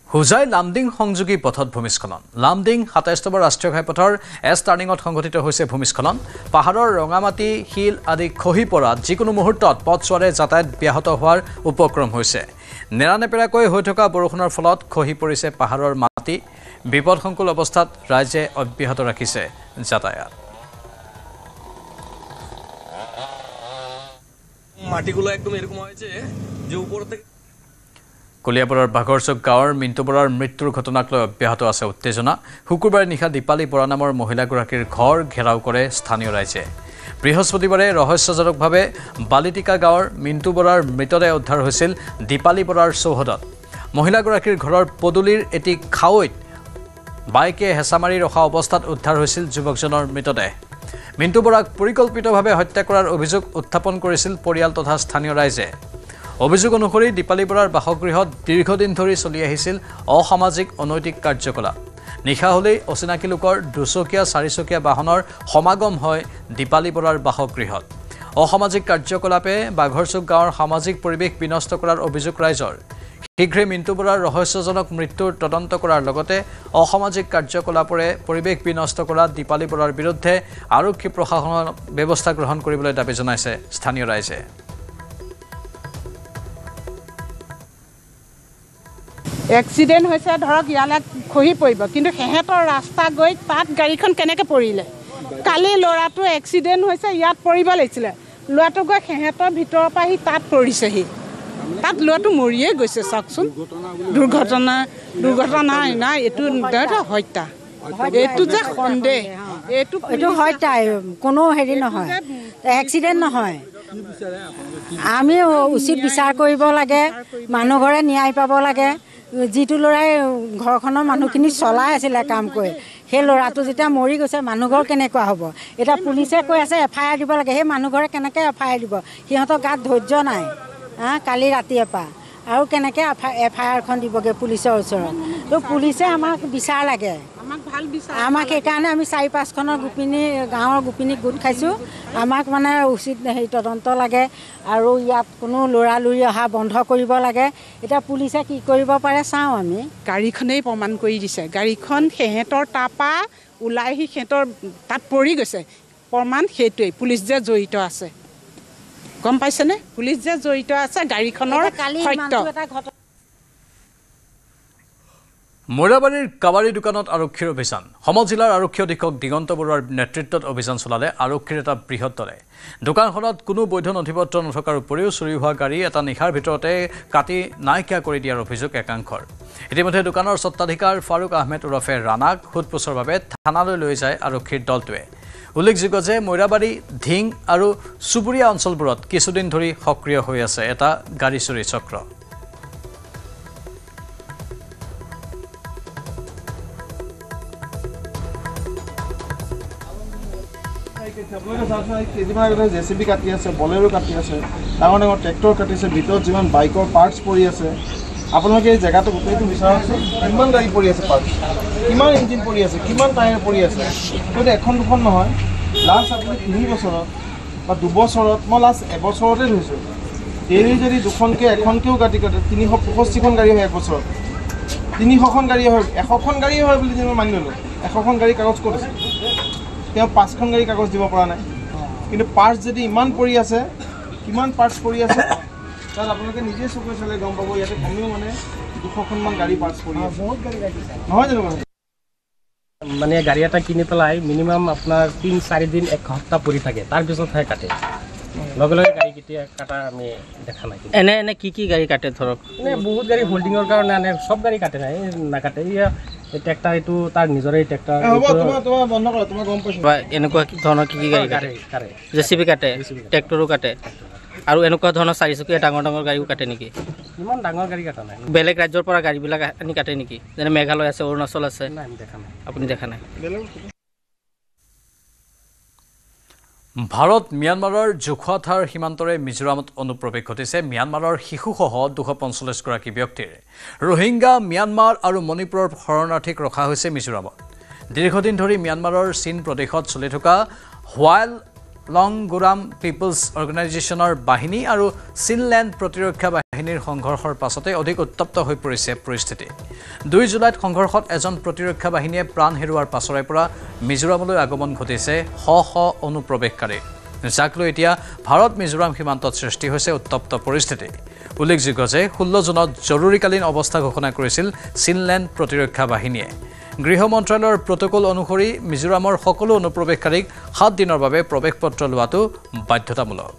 হুজাই লামডিং সংযোগী পথত ভূমিস্খলন লামডিং 27 নম্বৰ ৰাষ্ট্ৰীয় ঘাইপথৰ এছ টাৰ্ণিঙত সংঘটিত হৈছে ভূমিস্খলন পাহাৰৰ ৰঙামাটি শিল আদি খহি পৰাত যিকোনো মুহূৰ্তত পথছোৱাৰে যাতায়াত ব্যাহত হোৱাৰ উপক্ৰম হৈছে নেৰানেপেৰাকৈ হৈ থকা বৰষুণৰ ফলত খহি পৰিছে পাহাৰৰ মাটি বিপদসংকুল অৱস্থাত ৰাইজে অব্যাহত ৰাখিছে যাতায়াত মাটিগুলো একদম এৰকম হয়েছে যে উপৰ থেকে কলিয়াবৰৰ বাঘৰচুক গাঁৱৰ মিণ্টু বৰাৰ মৃত্যুৰ ঘটনাক লৈ অব্যাহত আছে উত্তেজনা শুকুৰবাৰে নিশা দীপালী বৰা নামৰ মহিলাগৰাকীৰ ঘৰ ঘেৰাও কৰে স্থানীয় ৰাইজে বৃহস্পতিবাৰে ৰহস্যজনকভাৱে বালিটিকা গাঁৱৰ মিণ্টু বৰাৰ মৃতদেহ উদ্ধাৰ হৈছিল দীপালী বৰাৰ চৌহদত মহিলাগৰাকীৰ ঘৰৰ পদুলিৰ এটি খাৱৈত বাইকে হেঁচা মাৰি ৰখা অৱস্থাত উদ্ধাৰ হৈছিল যুৱকজনৰ মৃতদেহ মিণ্টু বৰাক পৰিকল্পিতভাৱে হত্যা কৰাৰ অভিযোগ উত্থাপন কৰিছিল পৰিয়াল তথা স্থানীয় ৰাইজে অভিযোগ অনুসৰি দীপালী বৰাৰ বাসগৃহত দীৰ্ঘদিন ধৰি চলি আহিছিল অসামাজিক অনৈতিক কাৰ্যকলাপ নিশা হ'লেই অচিনাকি লোকৰ দুচকীয়া চাৰিচকীয়া বাহনৰ সমাগম হয় দীপালী বৰাৰ বাসগৃহত অসামাজিক কাৰ্যকলাপে বাঘৰচুক গাঁৱৰ সামাজিক পৰিৱেশ বিনষ্ট কৰাৰ অভিযোগ ৰাইজৰ শীঘ্ৰে মিণ্টু বৰাৰ ৰহস্যজনক মৃত্যুৰ তদন্ত কৰাৰ লগতে অসামাজিক কাৰ্যকলাপৰে পৰিৱেশ বিনষ্ট কৰা দীপালী বৰাৰ বিৰুদ্ধে আৰক্ষী প্ৰশাসনৰ ব্যৱস্থা গ্ৰহণ কৰিবলৈ দাবী জনাইছে স্থানীয় ৰাইজে এক্সিডেণ্ট হৈছে ধৰক ইয়ালৈ খহি পৰিব কিন্তু সিহঁতৰ ৰাস্তা গৈ তাত গাড়ীখন কেনেকৈ পৰিলে কালি ল'ৰাটো এক্সিডেণ্ট হৈছে ইয়াত পৰিব লাগিছিলে ল'ৰাটো গৈ সিহঁতৰ ভিতৰৰ পৰা আহি তাত পৰিছেহি তাত ল'ৰাটো মৰিয়ে গৈছে চাওকচোন দুৰ্ঘটনা নাই এইটো হত্যা এইটো যে সন্দেহ এইটো হয় তাই কোনো হেৰি নহয় এক্সিডেণ্ট নহয় আমি উচিত বিচাৰ কৰিব লাগে মানুহ ঘৰে ন্যায় পাব লাগে যিটো ল'ৰাই ঘৰখনৰ মানুহখিনি চলাই আছিলে কাম কৰি সেই ল'ৰাটো যেতিয়া মৰি গৈছে মানুহ ঘৰ কেনেকুৱা হ'ব এতিয়া পুলিচে কৈ আছে FIR দিব লাগে সেই মানুহ ঘৰে কেনেকৈ FIR দিব সিহঁতৰ গাত ধৈৰ্য নাই কালি ৰাতিয়ে পৰা আৰু কেনেকৈ FIRখন দিবগৈ পুলিচৰ ওচৰত তো পুলিচে আমাক বিচাৰ লাগে আমাক সেইকাৰণে আমি 4-5খনৰ গোপিনী গাঁৱৰ গোপিনীক গোট খাইছোঁ আমাক মানে উচিত হেৰি তদন্ত লাগে আৰু ইয়াত কোনো লৰালৰি অহা বন্ধ কৰিব লাগে এতিয়া পুলিচে কি কৰিব পাৰে চাওঁ আমি গাড়ীখনেই প্ৰমাণ কৰি দিছে গাড়ীখন সিহঁতৰ তাৰপা ওলাই আহি সিহঁতৰ তাত পৰি গৈছে প্ৰমাণ সেইটোৱেই পুলিচ যে জড়িত আছে গম পাইছেনে পুলিচ যে জড়িত আছে গাড়ীখনৰ সত্য মৈৰাবাৰীৰ কাবাৰী দোকানত আৰক্ষীৰ অভিযান সম জিলাৰ আৰক্ষী অধীক্ষক দিগন্ত বৰুৱাৰ নেতৃত্বত অভিযান চলালে আৰক্ষীৰ এটা বৃহৎ দলে দোকানখনত কোনো বৈধ নথিপত্ৰ নথকাৰ উপৰিও চুৰি হোৱা গাড়ী এটা নিশাৰ ভিতৰতে কাটি নাইকিয়া কৰি দিয়াৰ অভিযোগ একাংশৰ ইতিমধ্যে দোকানৰ স্বত্বাধিকাৰ ফাৰুক আহমেদ ওৰফে ৰাণাক সোধপোছৰ বাবে থানালৈ লৈ যায় আৰক্ষীৰ দলটোৱে উল্লেখযোগ্য যে মৈৰাবাৰী ধিং আৰু চুবুৰীয়া অঞ্চলবোৰত কিছুদিন ধৰি সক্ৰিয় হৈ আছে এটা গাড়ী চুৰি চক্ৰ JCB কাটি আছে বলেৰো কাটি আছে ডাঙৰ ডাঙৰ ট্ৰেক্টৰ কাটিছে ভিতৰত যিমান বাইকৰ পাৰ্টছ পৰি আছে আপোনালোকে এই জেগাটো গোটেইটো বিচাৰকচোন কিমান গাড়ী পৰি আছে পাৰ্টছ কিমান ইঞ্জিন পৰি আছে কিমান টায়াৰ পৰি আছে সেইটো এখন দুখন নহয় লাষ্ট আপুনি 3 বছৰত বা 2 বছৰত মই লাষ্ট এবছৰতে ধৰিছোঁ ডেইলি যদি দুখনকৈ এখনকৈও গাড়ী কাটে 365খন গাড়ী হয় এক বছৰত 300খন গাড়ী হয় 100খন গাড়ী হয় বুলি মই মানি ল'লোঁ 100খন গাড়ী কাগজ ক'ত আছে তেওঁ 5খন গাড়ী কাগজ দিব পৰা নাই কিন্তু পাৰ্টছ যদি ইমান পৰি আছে কিমান পাৰ্টছ পৰি আছে তাত আপোনালোকে নিজে চকুৰে চালে গম পাব ইয়াতে কমেও মানে 200খনমান গাড়ী পাৰ্টছ পৰি আছে নহয় জানো মানে গাড়ী এটা কিনি পেলাই মিনিমাম আপোনাৰ 3-4 দিন এক সপ্তাহ পৰি থাকে তাৰপিছতহে কাটে লগে লগে গাড়ী কেতিয়া কাটা আমি দেখা নাই এনে কি গাড়ী কাটে ধৰক বহুত গাড়ী হোল্ডিঙৰ কাৰণে আনে সব গাড়ী কাটে নাই নাকাটে ট্ৰেক্টৰ এইটো তাৰ নিজৰে ট্ৰেক্টৰ তোমাৰ বন্ধ কৰা তোমাৰ গম পাইছো এনেকুৱা ধৰণৰ কি গাড়ী কাটে JCB কাটে ট্ৰেক্টৰো কাটে আৰু এনেকুৱা ধৰণৰ চাৰিচকীয়া ডাঙৰ ডাঙৰ গাড়ীও কাটে নেকি ইমান ডাঙৰ গাড়ী কাটা নাই বেলেগ ৰাজ্যৰ পৰা গাড়ীবিলাক আনি কাটে নেকি যেনে মেঘালয় আছে অৰুণাচল আছে দেখা নাই আপুনি দেখা নাই ভাৰত ম্যানমাৰৰ জোখোৱাথাৰ সীমান্তৰে মিজোৰামত অনুপ্ৰৱেশ ঘটিছে ম্যানমাৰৰ শিশুসহ 245 গৰাকী ব্যক্তিৰ ৰোহিংগা ম্যানমাৰ আৰু মণিপুৰৰ শৰণাৰ্থীক ৰখা হৈছে মিজোৰামত দীৰ্ঘদিন ধৰি ম্যানমাৰৰ চীন প্ৰদেশত চলি থকা হোৱাইল লংগুৰাম পিপলছ অৰ্গেনাইজেশ্যনৰ বাহিনী আৰু চীনলেণ্ড প্ৰতিৰক্ষা বাহিনীৰ সংঘৰ্ষৰ পাছতে অধিক উত্তপ্ত হৈ পৰিছে পৰিস্থিতি 2 জুলাইত সংঘৰ্ষত এজন প্ৰতিৰক্ষা বাহিনীয়ে প্ৰাণ হেৰুৱাৰ পাছৰে পৰা মিজোৰামলৈ আগমন ঘটিছে শ অনুপ্ৰৱেশকাৰী যাক লৈ এতিয়া ভাৰত মিজোৰাম সীমান্তত সৃষ্টি হৈছে উত্তপ্ত পৰিস্থিতি উল্লেখযোগ্য যে 16 জুনত জৰুৰীকালীন অৱস্থা ঘোষণা কৰিছিল চীনলেণ্ড প্ৰতিৰক্ষা বাহিনীয়ে গৃহ মন্ত্ৰালয়ৰ প্ৰটকল অনুসৰি মিজোৰামৰ সকলো অনুপ্ৰৱেশকাৰীক 7 দিনৰ বাবে প্ৰৱেশ পত্ৰ লোৱাটো বাধ্যতামূলক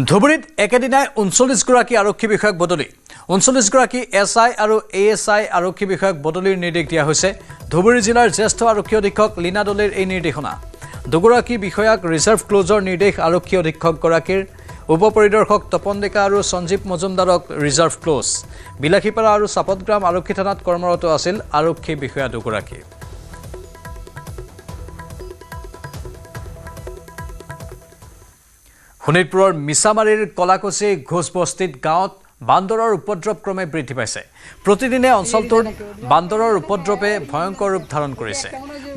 ধুবুৰীত একেদিনাই 39 গৰাকী আৰক্ষী বিষয়াক বদলি 39 গৰাকী SI আৰু ASI আৰক্ষী বিষয়াক বদলিৰ নিৰ্দেশ দিয়া হৈছে ধুবুৰী জিলাৰ জ্যেষ্ঠ আৰক্ষী অধীক্ষক লীনা দলেৰ এই নিৰ্দেশনা দুগৰাকী বিষয়াক ৰিজাৰ্ভ ক্লোজৰ নিৰ্দেশ আৰক্ষী অধীক্ষকগৰাকীৰ উপপৰিদৰ্শক তপন ডেকা আৰু সঞ্জীৱ মজুমদাৰক ৰিজাৰ্ভ ক্লোজ বিলাসীপাৰা আৰু চাপতগ্ৰাম আৰক্ষী থানাত কৰ্মৰত আছিল আৰক্ষী বিষয়া দুগৰাকী শোণিতপুৰৰ মিছামাৰীৰ কলাকচি ঘোষবস্তিত গাঁৱত বান্দৰৰ উপদ্ৰৱ ক্ৰমে বৃদ্ধি পাইছে প্ৰতিদিনে অঞ্চলটোৰ বান্দৰৰ উপদ্ৰৱে ভয়ংকৰ ৰূপ ধাৰণ কৰিছে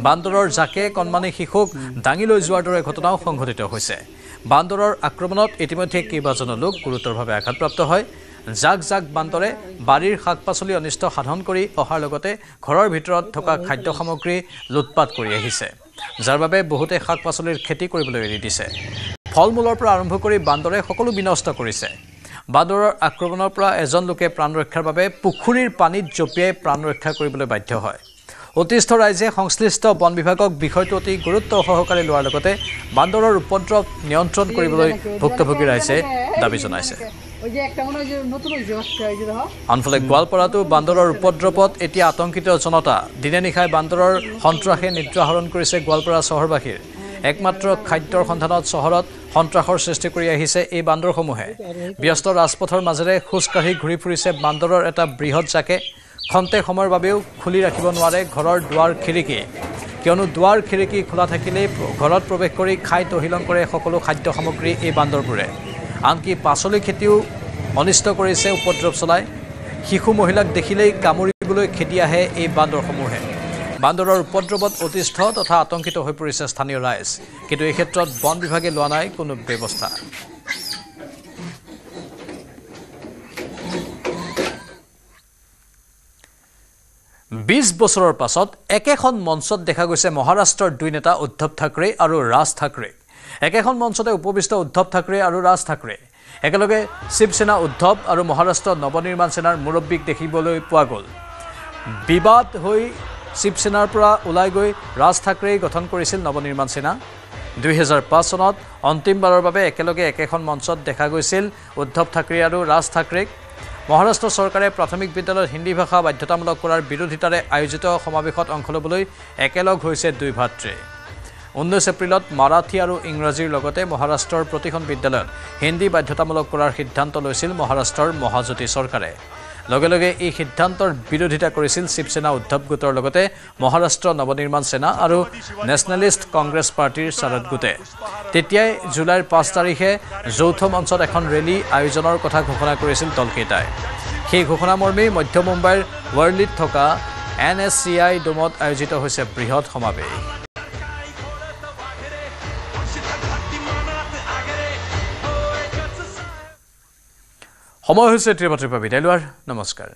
বান্দৰৰ জাকে কণমানি শিশুক দাঙি লৈ যোৱাৰ দৰে ঘটনাও সংঘটিত হৈছে বান্দৰৰ আক্ৰমণত ইতিমধ্যে কেইবাজনো লোক গুৰুতৰভাৱে আঘাতপ্ৰাপ্ত হয় জাক জাক বান্দৰে বাৰীৰ শাক-পাচলি অনিষ্ট সাধন কৰি অহাৰ লগতে ঘৰৰ ভিতৰত থকা খাদ্য সামগ্ৰী লুটপাট কৰি আহিছে যাৰ বাবে বহুতে শাক-পাচলিৰ খেতি কৰিবলৈ এৰি দিছে ফলমূলৰ পৰা আৰম্ভ কৰি বান্দৰে সকলো বিনষ্ট কৰিছে বান্দৰৰ আক্ৰমণৰ পৰা এজন লোকে প্ৰাণ ৰক্ষাৰ বাবে পুখুৰীৰ পানীত জঁপিয়াই প্ৰাণ ৰক্ষা কৰিবলৈ বাধ্য হয় অতিষ্ঠ ৰাইজে সংশ্লিষ্ট বন বিভাগক বিষয়টো অতি গুৰুত্ব সহকাৰে লোৱাৰ লগতে বান্দৰৰ উপদ্ৰৱ নিয়ন্ত্ৰণ কৰিবলৈ ভুক্তভোগী ৰাইজে দাবী জনাইছে আনফালে গোৱালপাৰাতো বান্দৰৰ উপদ্ৰৱত এতিয়া আতংকিত জনতা দিনে নিশাই বান্দৰৰ সন্ত্ৰাসে নিদ্ৰা হৰণ কৰিছে গোৱালপাৰা চহৰবাসীৰ একমাত্ৰ খাদ্যৰ সন্ধানত চহৰত সন্ত্ৰাসৰ সৃষ্টি কৰি আহিছে এই বান্দৰসমূহে ব্যস্ত ৰাজপথৰ মাজেৰে খোজকাঢ়ি ঘূৰি ফুৰিছে বান্দৰৰ এটা বৃহৎ জাকে খন্তে সময়ৰ বাবেও খুলি ৰাখিব নোৱাৰে ঘৰৰ দুৱাৰ খিৰিকী কিয়নো দুৱাৰ খিৰিকী খোলা থাকিলেই ঘৰত প্ৰৱেশ কৰি খাই তহিলং কৰে সকলো খাদ্য সামগ্ৰী এই বান্দৰবোৰে আনকি পাচলি খেতিও অনিষ্ট কৰিছে উপদ্ৰৱ চলাই শিশু মহিলাক দেখিলেই কামুৰিবলৈ খেদি আহে এই বান্দৰসমূহে বান্দৰৰ উপদ্ৰৱত অতিষ্ঠ তথা আতংকিত হৈ পৰিছে স্থানীয় ৰাইজ কিন্তু এই ক্ষেত্ৰত বন বিভাগে লোৱা নাই কোনো ব্যৱস্থা বিশ বছৰৰ পাছত একেখন মঞ্চত দেখা গৈছে মহাৰাষ্ট্ৰৰ দুই নেতা উদ্ধৱ ঠাকৰে আৰু ৰাজ ঠাকৰে একেখন মঞ্চতে উপবিষ্ট উদ্ধৱ ঠাকৰে আৰু ৰাজ ঠাকৰে একেলগে শিৱসেনা উদ্ধৱ আৰু মহাৰাষ্ট্ৰ নৱনিৰ্মাণ সেনাৰ মুৰব্বীক দেখিবলৈ পোৱা গ'ল বিবাদ হৈ শিৱসেনাৰ পৰা ওলাই গৈ ৰাজ ঠাকৰেই গঠন কৰিছিল নৱনিৰ্মাণ সেনা 2005 চনত অন্তিমবাৰৰ বাবে একেলগে একেখন মঞ্চত দেখা গৈছিল উদ্ধৱ ঠাকৰে আৰু ৰাজ ঠাকৰেক মহাৰাষ্ট্ৰ চৰকাৰে প্ৰাথমিক বিদ্যালয়ত হিন্দী ভাষা বাধ্যতামূলক কৰাৰ বিৰোধিতাৰে আয়োজিত সমাৱেশত অংশ ল'বলৈ একেলগ হৈছে দুই ভাতৃ 19 এপ্ৰিলত মাৰাঠী আৰু ইংৰাজীৰ লগতে মহাৰাষ্ট্ৰৰ প্ৰতিখন বিদ্যালয়ত হিন্দী বাধ্যতামূলক কৰাৰ সিদ্ধান্ত লৈছিল মহাৰাষ্ট্ৰৰ মহাজ্যোতি চৰকাৰে লগে লগে এই সিদ্ধান্তৰ বিৰোধিতা কৰিছিল শিৱসেনা উদ্ধৱ গোটৰ লগতে মহাৰাষ্ট্ৰ নৱনিৰ্মাণ সেনা আৰু নেশ্যনেলিষ্ট কংগ্ৰেছ পাৰ্টিৰ শাৰদ গোটে তেতিয়াই জুলাইৰ 5 তাৰিখে যৌথ মঞ্চত এখন ৰেলী আয়োজনৰ কথা ঘোষণা কৰিছিল দলকেইটাই সেই ঘোষণামৰ্মে মধ্য মুম্বাইৰ ৱৰ্লিত থকা NSCI ডোমত আয়োজিত হৈছে বৃহৎ সমাৱেশ সময় হৈছে ত্ৰিপাত্ৰিপা বিদায় লোৱাৰ নমস্কাৰ